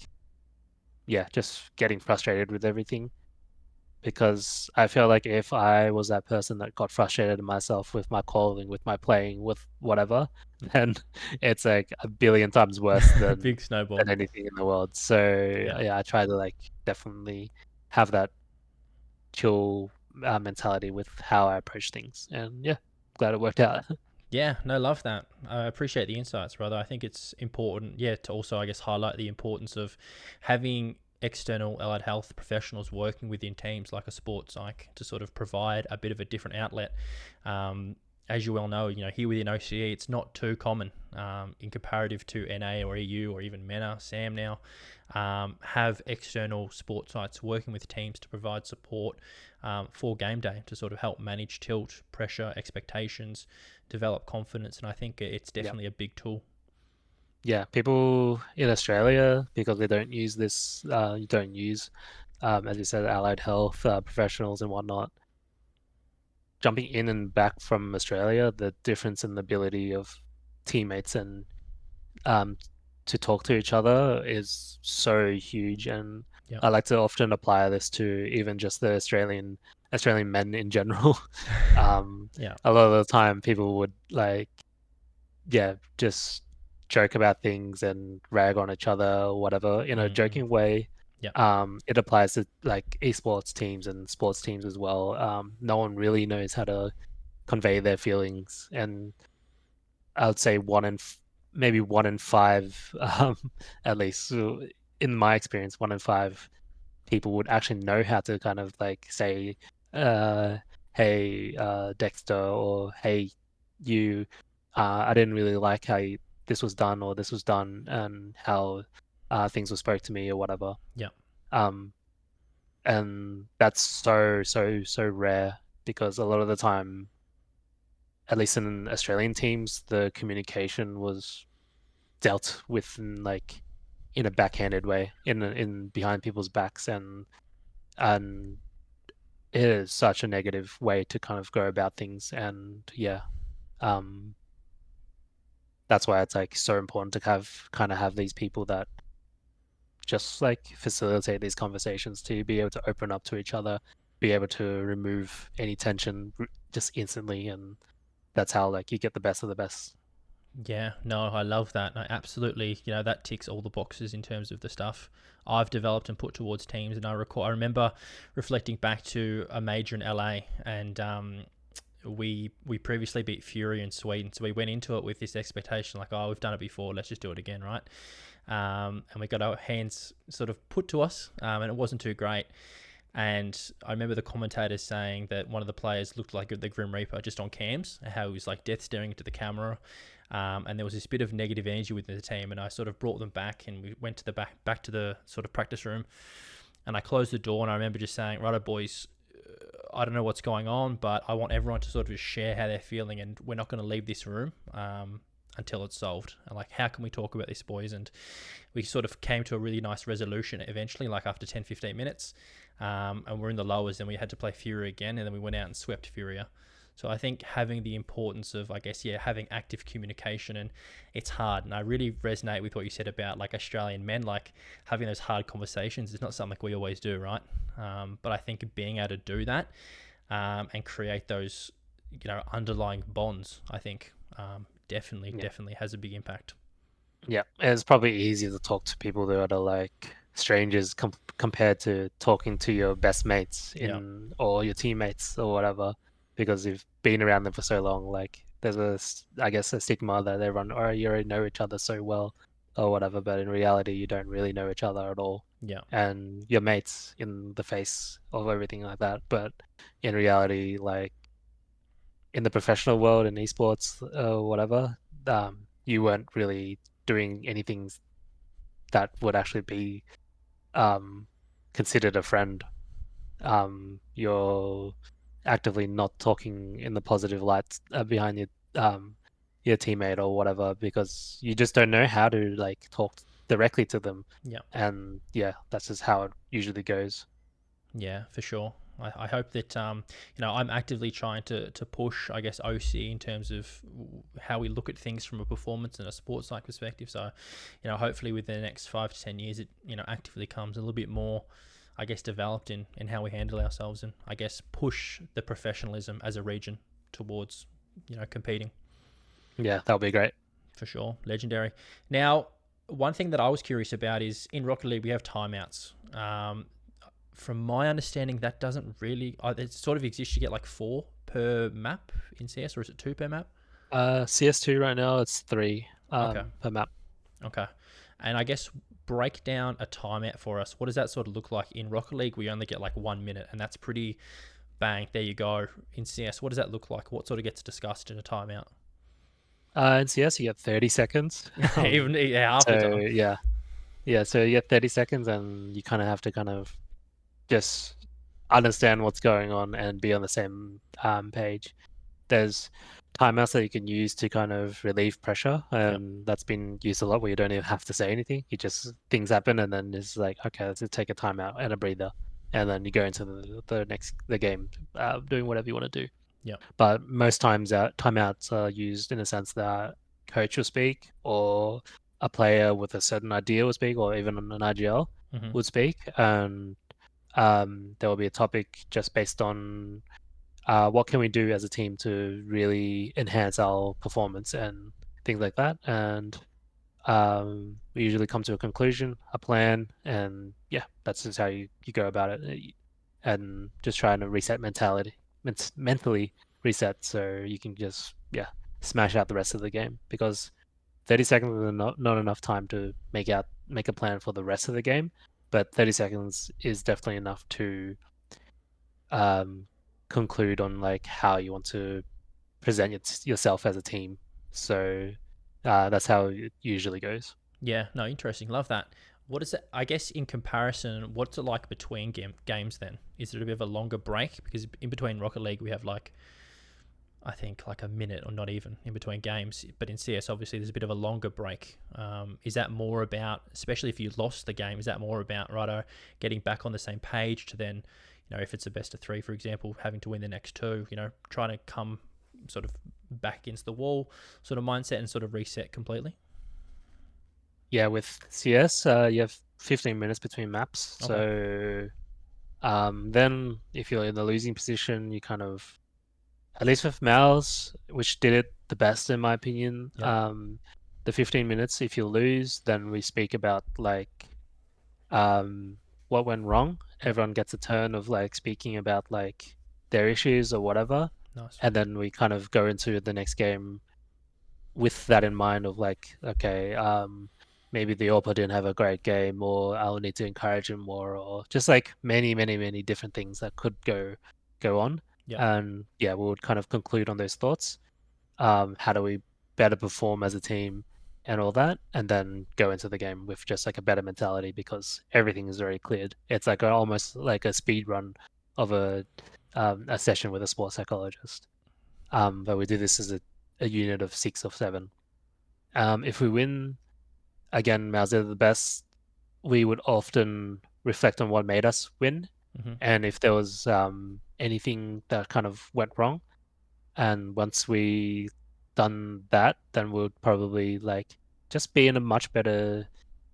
yeah, just getting frustrated with everything. because I feel like if I was that person that got frustrated in myself with my calling, with my playing, with whatever, then it's like a billion times worse Big snowball. than anything in the world. So Yeah. yeah, I try to like definitely have that chill mentality with how I approach things, and yeah, glad it worked out. Yeah, no, love that. I appreciate the insights, brother. I think it's important, yeah, to also, I guess, highlight the importance of having external allied health professionals working within teams like a sports psych to sort of provide a bit of a different outlet. Um, as you well know, here within OCE, it's not too common in comparative to NA or EU or even MENA, SAM now, have external sports sites working with teams to provide support for game day to sort of help manage tilt, pressure, expectations, develop confidence, and I think it's Yeah. definitely a big tool. Yeah, people in Australia, because they don't use this, you don't use, as you said, allied health professionals and whatnot. Jumping in and back from Australia, the difference in the ability of teammates and um, to talk to each other is so huge. And Yeah. I like to often apply this to even just the Australian men in general. Um, Yeah. a lot of the time, people would like, yeah, just joke about things and rag on each other or whatever in a Mm-mm. joking way. Yeah. It applies to like esports teams and sports teams as well. No one really knows how to convey their feelings, and I would say maybe 1 in 5, at least in my experience, 1 in 5 people would actually know how to kind of like say, uh, "Hey, Dexter," or "Hey, you, I didn't really like how this was done or this was done, and how things were spoke to me or whatever." Yeah. Um, and that's so rare because a lot of the time, at least in Australian teams, the communication was dealt with in a backhanded way, in behind people's backs, and it is such a negative way to kind of go about things. And yeah, um, that's why it's like so important to have these people that just like facilitate these conversations to be able to open up to each other, be able to remove any tension just instantly, and that's how like you get the best of the best. Yeah, no, I love that. I absolutely, that ticks all the boxes in terms of the stuff I've developed and put towards teams. And I remember reflecting back to a major in LA, and we previously beat Fury in Sweden, so we went into it with this expectation, like, oh, we've done it before, let's just do it again, right? And we got our hands sort of put to us, and it wasn't too great. And I remember the commentators saying that one of the players looked like the Grim Reaper just on cams, how he was like death staring into the camera. And there was this bit of negative energy within the team, and I sort of brought them back, and we went to the back to the sort of practice room, and I closed the door, and I remember just saying, "Righto, boys, I don't know what's going on, but I want everyone to sort of share how they're feeling, and we're not going to leave this room until it's solved. And like, how can we talk about this, boys?" And we sort of came to a really nice resolution eventually, like after 10, 15 minutes. And we're in the lowers, and we had to play Furia again, and then we went out and swept Furia. So I think having the importance of, I guess, having active communication, and it's hard. And I really resonate with what you said about like Australian men, like having those hard conversations is not something we always do, right? But I think being able to do that and create those, underlying bonds, I think Yeah. definitely has a big impact. Yeah, it's probably easier to talk to people that are like strangers compared to talking to your best mates Yeah, in or your teammates or whatever, because you've been around them for so long. Like there's I guess, a stigma that everyone, oh, you already know each other so well or whatever, but in reality, you don't really know each other at all, yeah, and your mates in the face of everything like that. But in reality, like in the professional world in esports or whatever, you weren't really doing anything that would actually be um, considered a friend. You're actively not talking in the positive lights behind your teammate or whatever, because you just don't know how to like talk directly to them. yeah. And yeah, that's just how it usually goes. Yeah, for sure. I hope that I'm actively trying to push, I guess, OC in terms of how we look at things from a performance and a sports like perspective. So, hopefully within the next 5 to 10 years, it actively comes a little bit more, I guess, developed in how we handle ourselves, and I guess push the professionalism as a region towards, competing. Yeah, that would be great. For sure. Legendary. Now, one thing that I was curious about is in Rocket League, we have timeouts. From my understanding, that doesn't really, it sort of exists. You get like 4 per map in CS, or is it 2 per map? CS2 right now, it's 3 Okay. per map. Okay. And I guess break down a timeout for us. What does that sort of look like? In Rocket League, we only get like 1 minute, and that's pretty bang. There you go. In CS, what does that look like? What sort of gets discussed in a timeout? In CS, you get 30 seconds. Even half the So time. yeah. So you get 30 seconds, and you kind of have to kind of just understand what's going on and be on the same page. There's timeouts that you can use to kind of relieve pressure, Yep. and that's been used a lot where you don't even have to say anything. You just things happen, and then it's like, okay, let's just take a timeout and a breather, and then you go into the game, doing whatever you want to do. Yep. But most times, timeouts are used in a sense that coach will speak, or a player with a certain idea will speak, or even an IGL Mm-hmm. would speak, and there will be a topic just based on what can we do as a team to really enhance our performance and things like that. And we usually come to a conclusion, a plan, and yeah, that's just how you go about it. And just trying to reset mentally reset, so you can just smash out the rest of the game, because 30 seconds is not enough time to make a plan for the rest of the game, but 30 seconds is definitely enough to um, conclude on like how you want to present yourself as a team. So that's how it usually goes. Yeah, no, interesting. Love that. What is it? I guess in comparison, what's it like between games then? Is it a bit of a longer break? Because in between Rocket League, we have like, I think like a minute or not even in between games. But in CS, obviously, there's a bit of a longer break. Is that more about, especially if you lost the game, is that more about, righto, getting back on the same page to then, if it's a best of 3, for example, having to win the next 2, trying to come sort of back against the wall sort of mindset and sort of reset completely? Yeah, with CS, you have 15 minutes between maps. Okay. So then if you're in the losing position, you kind of, at least with MOUZ, which did it the best in my opinion, Yep. the 15 minutes, if you lose, then we speak about like um, what went wrong. Yep. Everyone gets a turn of like speaking about like their issues or whatever, Nice. and then we kind of go into the next game with that in mind of like, okay, maybe the Orpa didn't have a great game, or I'll need to encourage him more, or just like many different things that could go on. Yep. And yeah, we would kind of conclude on those thoughts. How do we better perform as a team and all that, and then go into the game with just like a better mentality, because everything is already cleared. It's like almost like a speed run of a session with a sports psychologist. But we do this as a unit of 6 or 7. If we win, again, MOUZ are the best. We would often reflect on what made us win, Mm-hmm. and if there was anything that kind of went wrong. And once we done that, then we'll probably like just be in a much better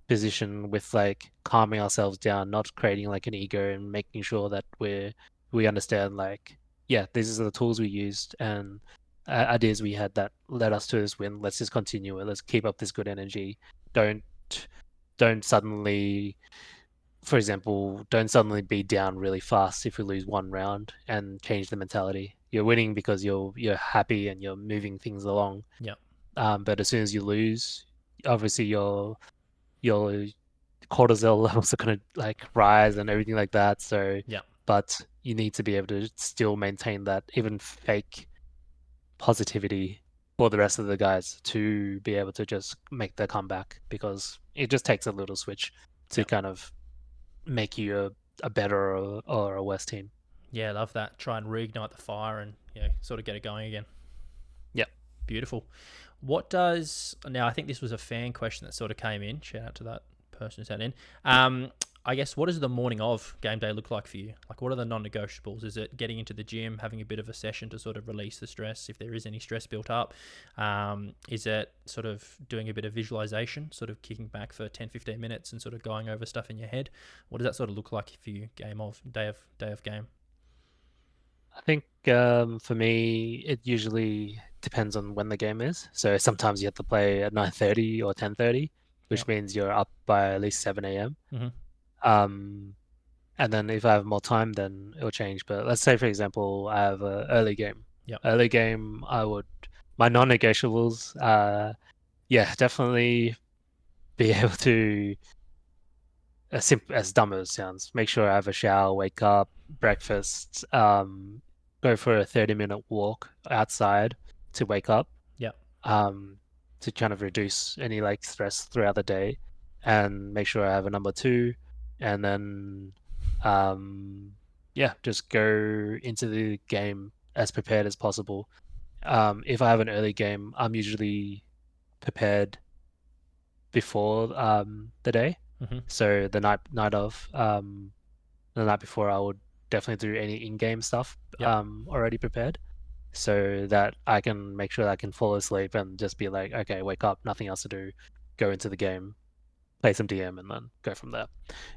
position with like calming ourselves down, not creating like an ego, and making sure that we understand like, yeah, these are the tools we used, and ideas we had that led us to this win. Let's just continue it. Let's keep up this good energy. Don't don't suddenly, for example, don't suddenly be down really fast if we lose one round, and change the mentality. You're winning because you're happy and you're moving things along. Yep. But as soon as you lose, obviously your cortisol levels are gonna like rise and everything like that. So, Yep. but you need to be able to still maintain that even fake positivity for the rest of the guys to be able to just make the comeback, because it just takes a little switch to Yep. kind of make you a better or a worse team. Yeah, love that. Try and reignite the fire and sort of get it going again. Yep. Beautiful. What does now? I think this was a fan question that sort of came in. Shout out to that person who sent in. I guess, what does the morning of game day look like for you? Like, what are the non-negotiables? Is it getting into the gym, having a bit of a session to sort of release the stress if there is any stress built up? Is it sort of doing a bit of visualization, sort of kicking back for 10, 15 minutes and sort of going over stuff in your head? What does that sort of look like for you, day of game? I think for me, it usually depends on when the game is. So sometimes you have to play at 9:30 or 10:30, Yeah. which means you're up by at least 7 a.m. Mm-hmm. Um, and then if I have more time, then it'll change. But let's say, for example, I have an early game. Yep. Early game, my non-negotiables, yeah, definitely be able to, as dumb as it sounds, make sure I have a shower, wake up, breakfast, go for a 30-minute walk outside to wake up, Yep. um, to kind of reduce any like stress throughout the day, and make sure I have a number two, and then, um, yeah, just go into the game as prepared as possible. If I have an early game, I'm usually prepared before the day. Mm-hmm. So the night before, I would definitely do any in-game stuff Yep. already prepared, so that I can make sure that I can fall asleep and just be like, okay, wake up, nothing else to do, go into the game, play some DM, and then go from there.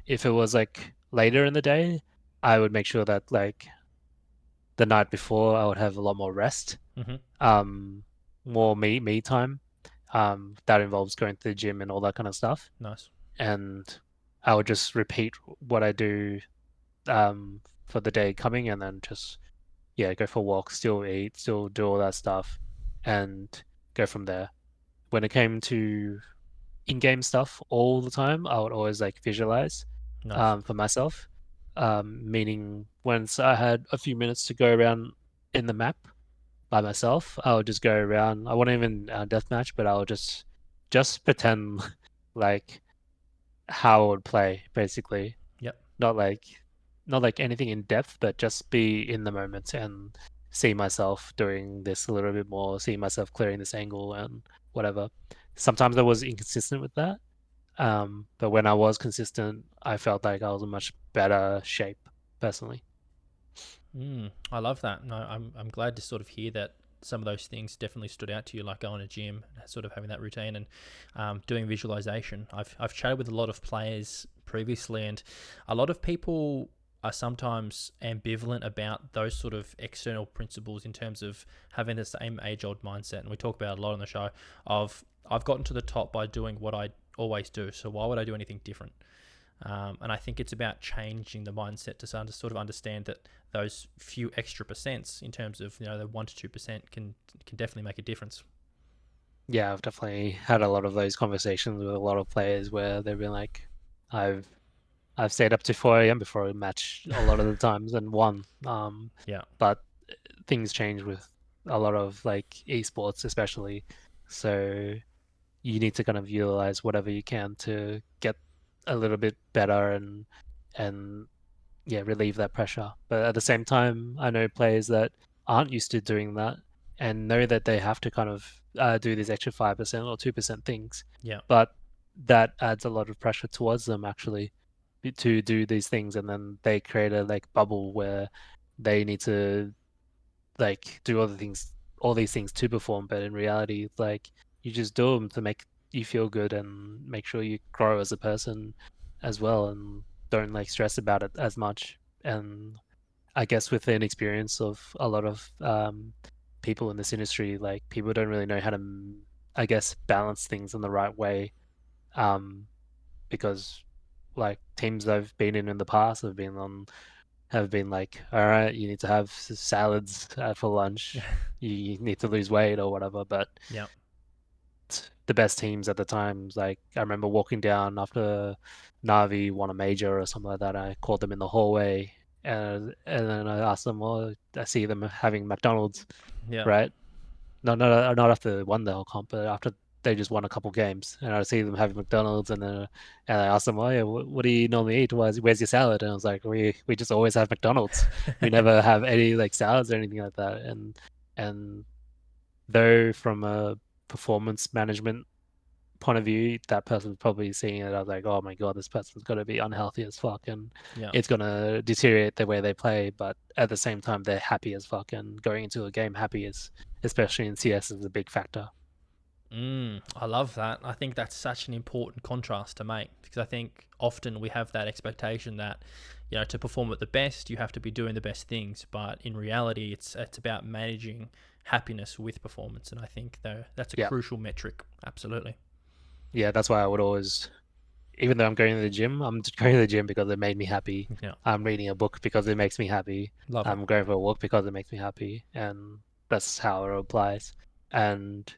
If it was like later in the day, I would make sure that like the night before I would have a lot more rest, Mm-hmm. um, more me time. That involves going to the gym and all that kind of stuff. Nice. And I would just repeat what I do um, for the day coming, and then just, yeah, go for walks, still eat, still do all that stuff, and go from there. When it came to in-game stuff all the time, I would always like visualize Nice. for myself. Meaning once I had a few minutes to go around in the map by myself, I would just go around. I wouldn't even deathmatch, but I would just pretend like how I would play, basically. Yep. Not like not like anything in depth, but just be in the moment and see myself doing this a little bit more, see myself clearing this angle and whatever. Sometimes I was inconsistent with that. But when I was consistent, I felt like I was in much better shape personally. I love that. No, I'm glad to sort of hear that some of those things definitely stood out to you, like going to gym, sort of having that routine, and doing visualization. I've chatted with a lot of players previously, and a lot of people are sometimes ambivalent about those sort of external principles in terms of having the same age-old mindset. And we talk about it a lot on the show of I've gotten to the top by doing what I always do, so why would I do anything different? And I think it's about changing the mindset to sort of understand that those few extra percents, in terms of the 1 to 2%, can definitely make a difference. Yeah, I've definitely had a lot of those conversations with a lot of players where they've been like, I've I've stayed up to 4 a.m. before a match a lot of the times and won. Yeah. But things change with a lot of like esports, especially. So you need to kind of utilize whatever you can to get a little bit better and yeah, relieve that pressure. But at the same time, I know players that aren't used to doing that and know that they have to kind of do these extra 5% or 2% things, Yeah. but that adds a lot of pressure towards them actually to do these things, and then they create a like bubble where they need to like do all these things to perform, but in reality, it's like you just do them to make you feel good and make sure you grow as a person as well, and don't like stress about it as much. And I guess with the inexperience of a lot of people in this industry, like people don't really know how to, I guess, balance things in the right way. Um, because like teams I've been in the past have been like, all right, you need to have salads for lunch, you need to lose weight or whatever. But Yeah. the best teams at the time, like I remember walking down after NaVi won a major or something like that. I called them in the hallway and then I asked them, well, I see them having McDonald's, Yeah. right? Not after they won the whole comp, but after they just won a couple games, and I see them having McDonald's, and I asked them, "Oh yeah, what do you normally eat? Where's your salad?" And I was like, "We just always have McDonald's. We never have any like salads or anything like that." And though from a performance management point of view, that person's probably seeing it as like, oh my god, this person's going to be unhealthy as fuck, and Yeah. it's going to deteriorate the way they play. But at the same time, they're happy as fuck, and going into a game happy is, especially in CS, is a big factor. I love that. I think that's such an important contrast to make, because I think often we have that expectation that, to perform at the best, you have to be doing the best things. But in reality, it's about managing happiness with performance, and I think that's a Yeah, crucial metric. Absolutely. yeah, that's why I would always, even though I'm going to the gym, I'm just going to the gym because it made me happy. Yeah, I'm reading a book because it makes me happy. love it. I'm going for a walk because it makes me happy, and that's how it applies. And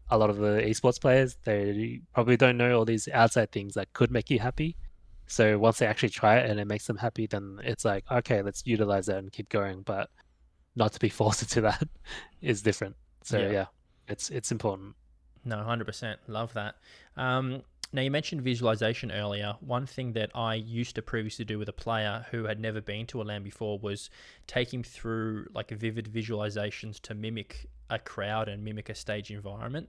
a lot of the esports players, they probably don't know all these outside things that could make you happy. So once they actually try it and it makes them happy, then it's like, okay, let's utilize that and keep going. But not to be forced into that is different. So Yeah. yeah, it's important. No, 100%. Love that. Now, you mentioned visualization earlier. One thing that I used to previously do with a player who had never been to a LAN before was take him through like vivid visualizations to mimic a crowd and mimic a stage environment,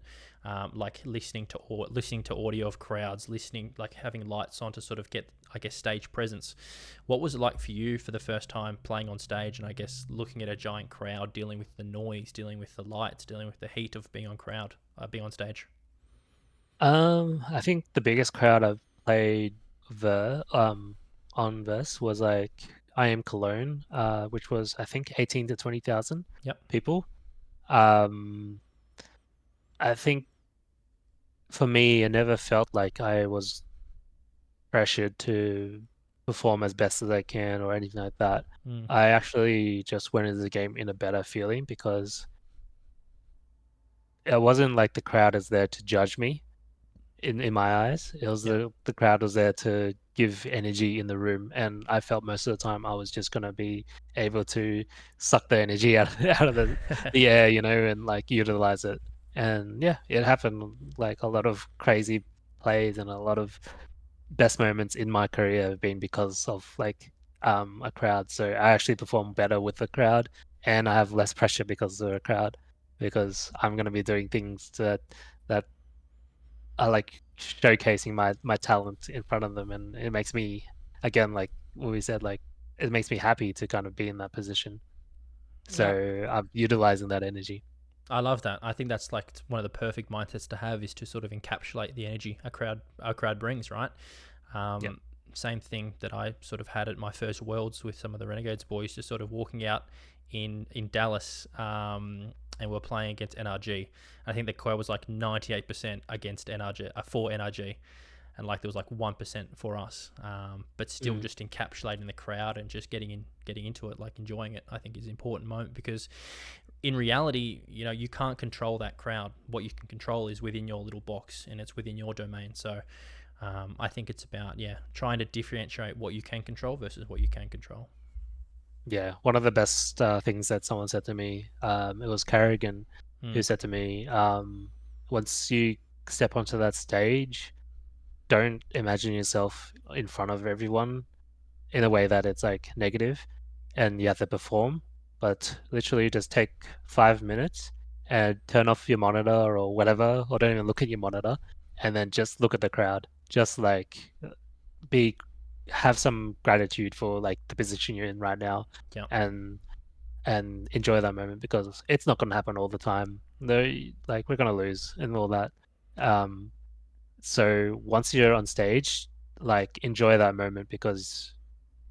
like listening to audio of crowds, listening, like having lights on to sort of get, I guess, stage presence. What was it like for you for the first time playing on stage, and I guess looking at a giant crowd, dealing with the noise, dealing with the lights, dealing with the heat of being on stage? I think the biggest crowd I've played the on this was like I am Cologne, which was I think 18 to 20,000 Yep. people. Um, I think for me, it never felt like I was pressured to perform as best as I can or anything like that. Mm. I actually just went into the game in a better feeling because it wasn't like the crowd is there to judge me in my eyes. It was Yep. the crowd was there to give energy in the room, and I felt most of the time I was just gonna be able to suck the energy out out of the air, and like utilize it. And yeah, it happened. Like a lot of crazy plays and a lot of best moments in my career have been because of like a crowd. So I actually perform better with the crowd, and I have less pressure because of the crowd, because I'm gonna be doing things that are like showcasing my talent in front of them, and it makes me, again, like what we said, like it makes me happy to kind of be in that position. Yeah. So I'm utilizing that energy. I love that. I think that's like one of the perfect mindsets to have, is to sort of encapsulate the energy a crowd brings, right? Yeah. Um, Same thing that I sort of had at my first Worlds with some of the Renegades boys, just sort of walking out in Dallas, and we're playing against NRG. I think the crowd was like 98% against NRG, for NRG, and like there was like 1% for us. But still, Mm. just encapsulating the crowd and just getting into it, like enjoying it, I think is an important moment, because in reality, you can't control that crowd. What you can control is within your little box, and it's within your domain. So I think it's about, trying to differentiate what you can control versus what you can control. Yeah, one of the best things that someone said to me, it was Karrigan, who Mm, said to me, once you step onto that stage, don't imagine yourself in front of everyone in a way that it's like negative and you have to perform, but literally just take 5 minutes and turn off your monitor or whatever, or don't even look at your monitor, and then just look at the crowd. Just like be have some gratitude for like the position you're in right now, yeah, and enjoy that moment, because it's not going to happen all the time. No, like we're going to lose and all that. Um, so once you're on stage, like enjoy that moment, because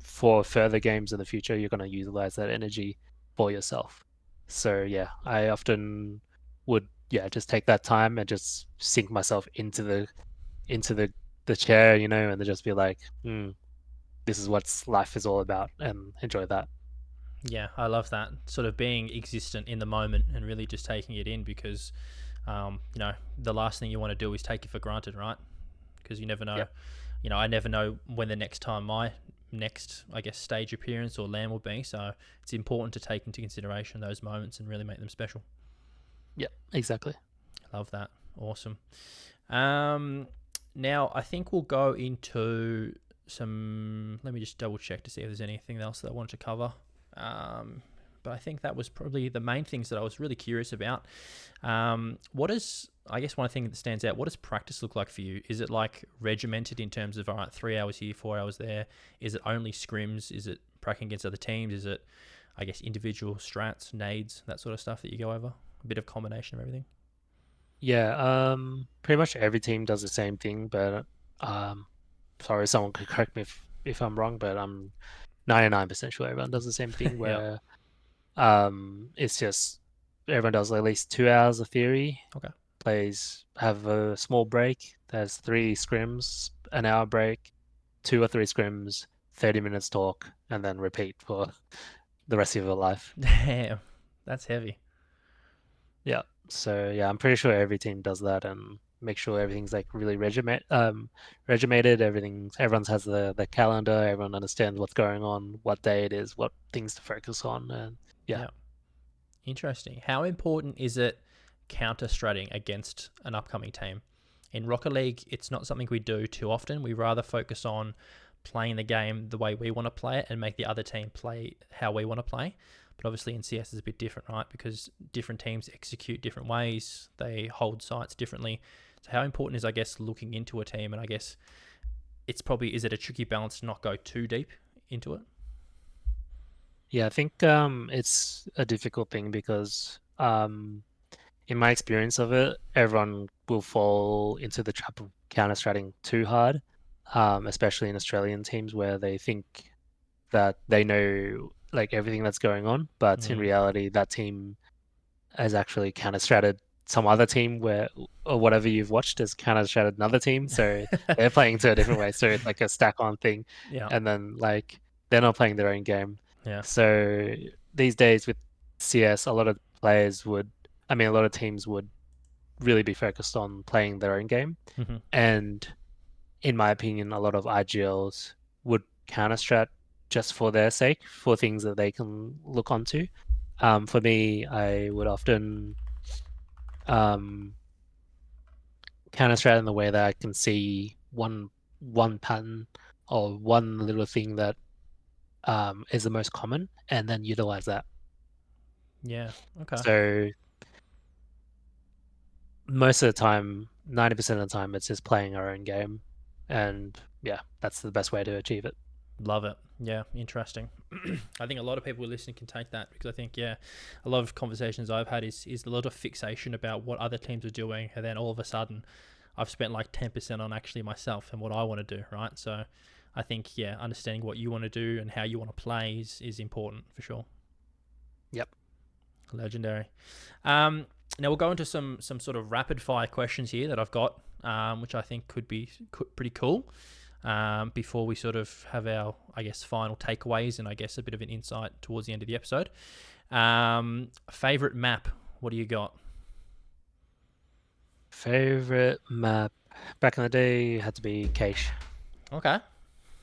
for further games in the future, you're going to utilize that energy for yourself. So yeah, I often would, yeah, just take that time and just sink myself into the chair, and then just be like, this is what life is all about, and enjoy that. yeah. I love that sort of being existent in the moment and really just taking it in, because the last thing you want to do is take it for granted, right? Because you never know. Yeah, I never know when the next time my next, I guess, stage appearance or land will be. So it's important to take into consideration those moments and really make them special. yeah, exactly. Love that. Awesome. Um, Now I think we'll go into some. Let me just double check to see if there's anything else that I wanted to cover. Um, but I think that was probably the main things that I was really curious about. What is, I guess one thing that stands out, what does practice look like for you? Is it like regimented in terms of, all right, 3 hours here, 4 hours there? Is it only scrims? Is it practicing against other teams? Is it, I guess, individual strats, nades, that sort of stuff that you go over? A bit of combination of everything? Yeah, pretty much every team does the same thing, but sorry, someone could correct me if I'm wrong, but I'm 99% sure everyone does the same thing Yeah. where it's just everyone does at least 2 hours of theory, Okay. plays have a small break. There's 3 scrims, an hour break, 2 or 3 scrims, 30 minutes talk, and then repeat for the rest of your life. Damn. That's heavy. Yeah. So yeah, I'm pretty sure every team does that and make sure everything's like really regimented. Everyone has the calendar. Everyone understands what's going on, what day it is, what things to focus on, and yeah. Yeah. Interesting. How important is it counter-stratting against an upcoming team? In Rocket League, it's not something we do too often. We rather focus on playing the game the way we want to play it and make the other team play how we want to play. But obviously in CS it's a bit different, right? Because different teams execute different ways. They hold sites differently. So how important is, I guess, looking into a team? And I guess it's probably, is it a tricky balance to not go too deep into it? Yeah, I think it's a difficult thing because in my experience of it, everyone will fall into the trap of counter-stratting too hard, especially in Australian teams where they think that they know like everything that's going on, but in Mm. reality, that team has actually counter-stratted some other team where or whatever you've watched has counter-stratted another team, so they're playing to a different way. So it's like a stack-on thing, Yeah. and then like they're not playing their own game. Yeah. So these days with CS, a lot of players would, I mean, a lot of teams would really be focused on playing their own game. Hmm. And in my opinion, a lot of IGLs would counter strat just for their sake, for things that they can look onto. For me, I would often um, counter strat in the way that I can see one pattern or one little thing that is the most common, and then utilize that. Yeah. Okay. So most of the time, 90% of the time, it's just playing our own game. And yeah, that's the best way to achieve it. Love it. Yeah, interesting. I think a lot of people listening can take that because I think, yeah, a lot of conversations I've had is a lot of fixation about what other teams are doing, and then all of a sudden, I've spent like 10% on actually myself and what I want to do, right? So, I think, yeah, understanding what you want to do and how you want to play is important for sure. Yep. Legendary. Now we'll go into some sort of rapid fire questions here that I've got, which I think could be pretty cool. Before we sort of have our, I guess, final takeaways and I guess a bit of an insight towards the end of the episode. Favorite map? What do you got? Favorite map? Back in the day, had to be Cache. Okay,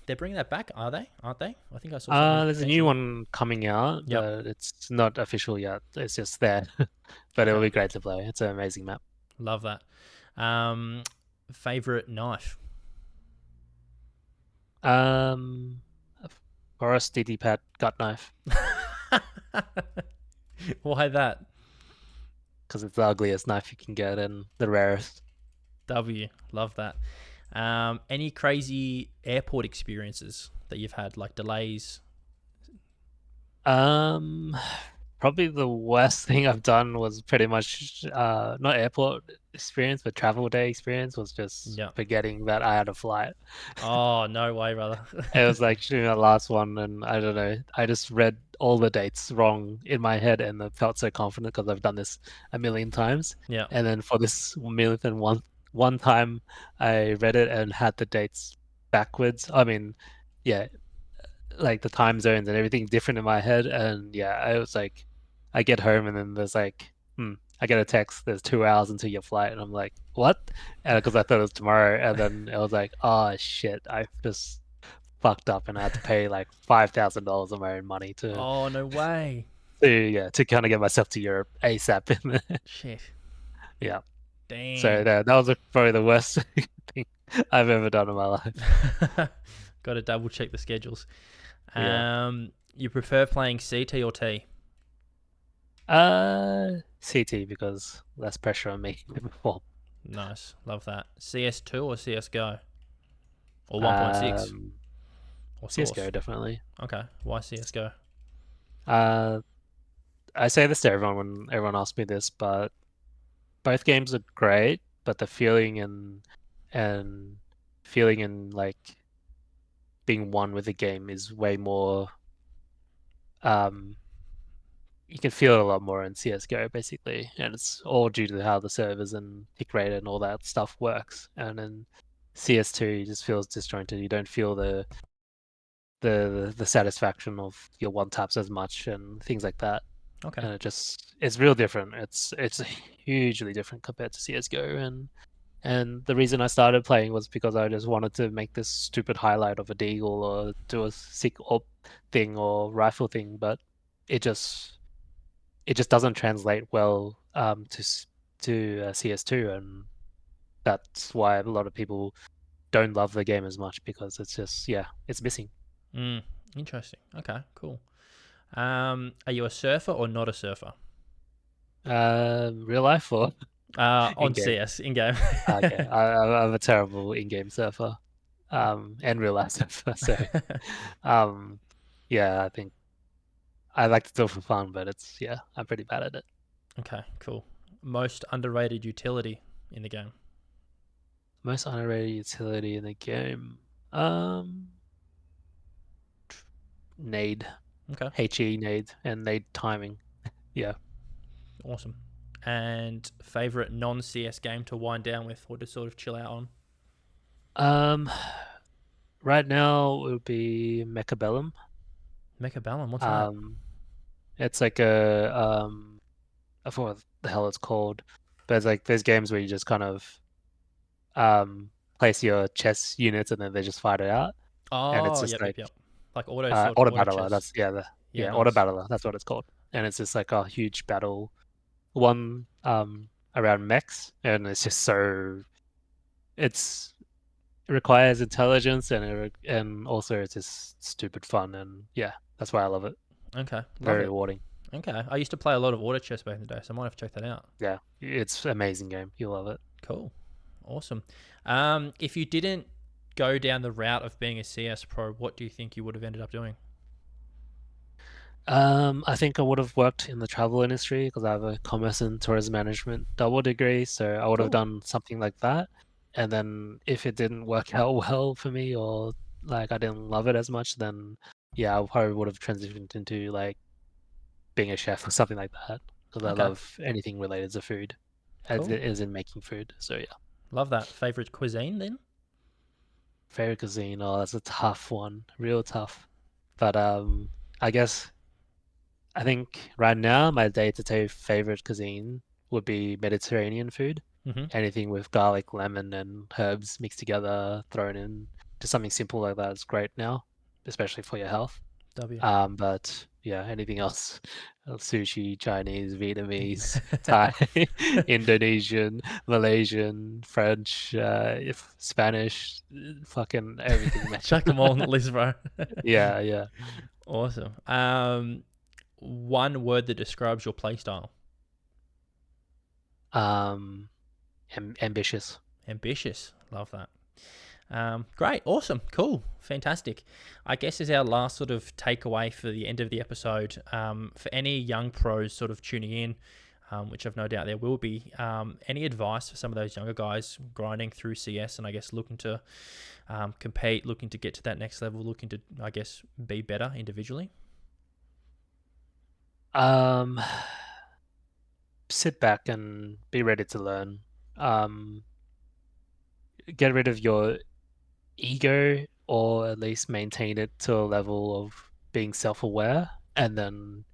they're bringing that back, are they? Aren't they? I think I saw something There's a new recently. one coming out, Yep. but it's not official yet. It's just there. But it'll Okay. be great to play. It's an amazing map. Love that. Favorite knife? Um, Forest DD Pad gut knife Why that? because it's the ugliest knife you can get and the rarest. W. Love that. Any crazy airport experiences that you've had, like delays? Um, Probably the worst thing I've done was pretty much not airport experience, but travel day experience was just Yeah. forgetting that I had a flight. Oh, no way, brother. It was like shooting the last one, and I don't know. I just read all the dates wrong in my head, and I felt so confident because I've done this a million times. Yeah. And then for this millionth and one time, I read it and had the dates backwards. I mean, yeah, like the time zones and everything different in my head. And yeah, I was like, I get home and then there's like, I get a text. There's 2 hours until your flight, and I'm like, what? And because I thought it was tomorrow, and then it was like, oh shit, I just fucked up, and I had to pay like $5,000 of my own money Oh, no way. to kind of get myself to Europe ASAP. Shit. Yeah, so Damn. that was probably the worst thing I've ever done in my life. Got to double check the schedules. Yeah. You prefer playing CT or T? CT because less pressure on me than before. Nice, love that. CS2 or CS:GO or 1.6 Um, or CS:GO Source? definitely. Okay, why CS:GO? Uh, I say this to everyone when everyone asks me this, but both games are great, but the and feeling and like being one with the game is way more. Um, you can feel it a lot more in CS:GO basically, and it's all due to how the servers and tick rate and all that stuff works. And in CS2, it just feels disjointed. You don't feel the satisfaction of your one taps as much and things like that. Okay. And it's real different. It's hugely different compared to CS:GO. And the reason I started playing was because I just wanted to make this stupid highlight of a deagle or do a sick op thing or rifle thing, but it just it just doesn't translate well to CS2, and that's why a lot of people don't love the game as much because it's just it's missing. Mm, interesting. Okay, cool. Are you a surfer or not a surfer? Real life or in On game? CS in game. Okay, I'm a terrible in-game surfer, and real life surfer. So, um, yeah, I think I like to do it for fun, but I'm pretty bad at it. Okay, cool. Most underrated utility in the game. Most underrated utility in the game, um, nade, Okay, nade, and nade timing. Yeah. awesome. And favorite non CS game to wind down with or to sort of chill out on? Um, right now it would be Mechabellum. Mechabellum, what's that? Um, it's like a I forgot what the hell it's called, but it's like there's games where you just kind of place your chess units and then they just fight it out, and it's Oh, just yep, yep, like yep. Like auto auto battler. chess. That's Yeah, auto nice. battler. That's what it's called, and it's just like a huge battle one around mechs, and it's just so it's it requires intelligence and also it's just stupid fun, and yeah, that's why I love it. Okay, love Very it. rewarding. Okay, I used to play a lot of auto chess back in the day, so I might have to check that out. Yeah, it's an amazing game. You'll love it. Cool, awesome. If you didn't go down the route of being a CS pro, what do you think you would have ended up doing? I think I would have worked in the travel industry because I have a commerce and tourism management double degree. So I would have Cool. done something like that. And then if it didn't work out well for me or like I didn't love it as much, then yeah, I probably would have transitioned into like being a chef or something like that because I Okay, love anything related to food, as cool. it is in making food. So yeah, Love that. Favorite cuisine then? favorite cuisine. Oh, that's a tough one, real tough. But I guess I think right now my day-to-day favorite cuisine would be Mediterranean food. Mm-hmm. Anything with garlic, lemon, and herbs mixed together, thrown in to something simple like that is great now, especially for your health. W. But yeah, anything else, sushi, Chinese, Vietnamese, Thai, Indonesian, Malaysian, French, if Spanish, fucking everything, man. Chuck them all on the list, bro. Yeah, yeah. Awesome. One word that describes your playstyle. Um, ambitious. Ambitious. Love that. Great, awesome, cool, fantastic. I guess as our last sort of takeaway for the end of the episode, for any young pros sort of tuning in, which I've no doubt there will be, any advice for some of those younger guys grinding through CS and I guess looking to compete, looking to get to that next level, looking to, I guess, be better individually? Um, sit back and be ready to learn. Um, get rid of your ego, or at least maintain it to a level of being self-aware, and then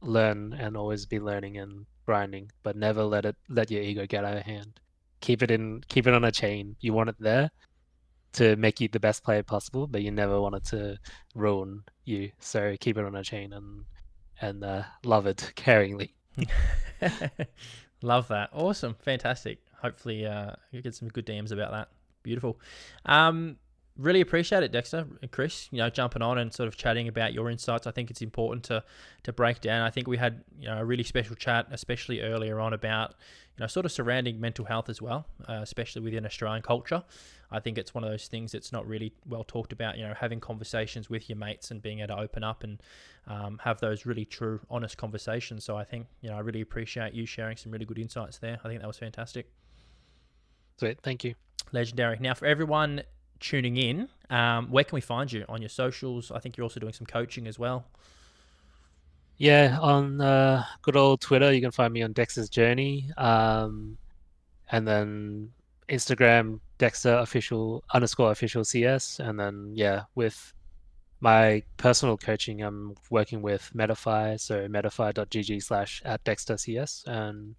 learn and always be learning and grinding, but never let your ego get out of hand. Keep it on a chain. You want it there to make you the best player possible, but you never want it to ruin you. So keep it on a chain and love it caringly. Love that. Awesome. Fantastic. Hopefully, you get some good DMs about that. Beautiful. Um, Really appreciate it, Dexter and Chris, jumping on and sort of chatting about your insights. I think it's important to break down. I think we had, a really special chat, especially earlier on about, sort of surrounding mental health as well, especially within Australian culture. I think it's one of those things that's not really well talked about, having conversations with your mates and being able to open up and have those really true, honest conversations. So I think, I really appreciate you sharing some really good insights there. I think that was fantastic. Sweet, thank you. Legendary. Now, for everyone tuning in, where can we find you on your socials? I think you're also doing some coaching as well. Yeah, on good old Twitter, you can find me on Dexter's Journey, and then Instagram Dexter official CS, and then with my personal coaching, I'm working with Metafy, so metafy.gg/@DexterCS, and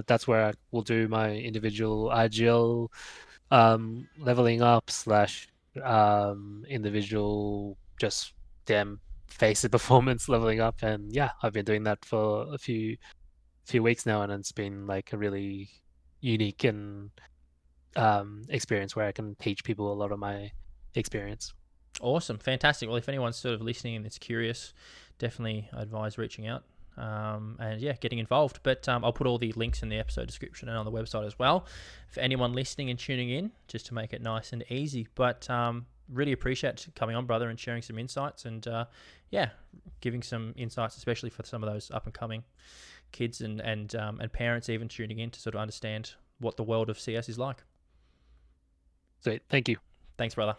that's where I will do my individual IGL leveling up slash individual just damn face of performance leveling up. And yeah, I've been doing that for a few weeks now, and it's been like a really unique and experience where I can teach people a lot of my experience. Awesome. Fantastic. Well, if anyone's sort of listening and is curious, definitely advise reaching out. And yeah, getting involved. But I'll put all the links in the episode description and on the website as well for anyone listening and tuning in, just to make it nice and easy. But really appreciate coming on, brother, and sharing some insights and yeah, giving some insights, especially for some of those up and coming kids and parents even tuning in to sort of understand what the world of CS is like. Sweet. Thank you. Thanks, brother.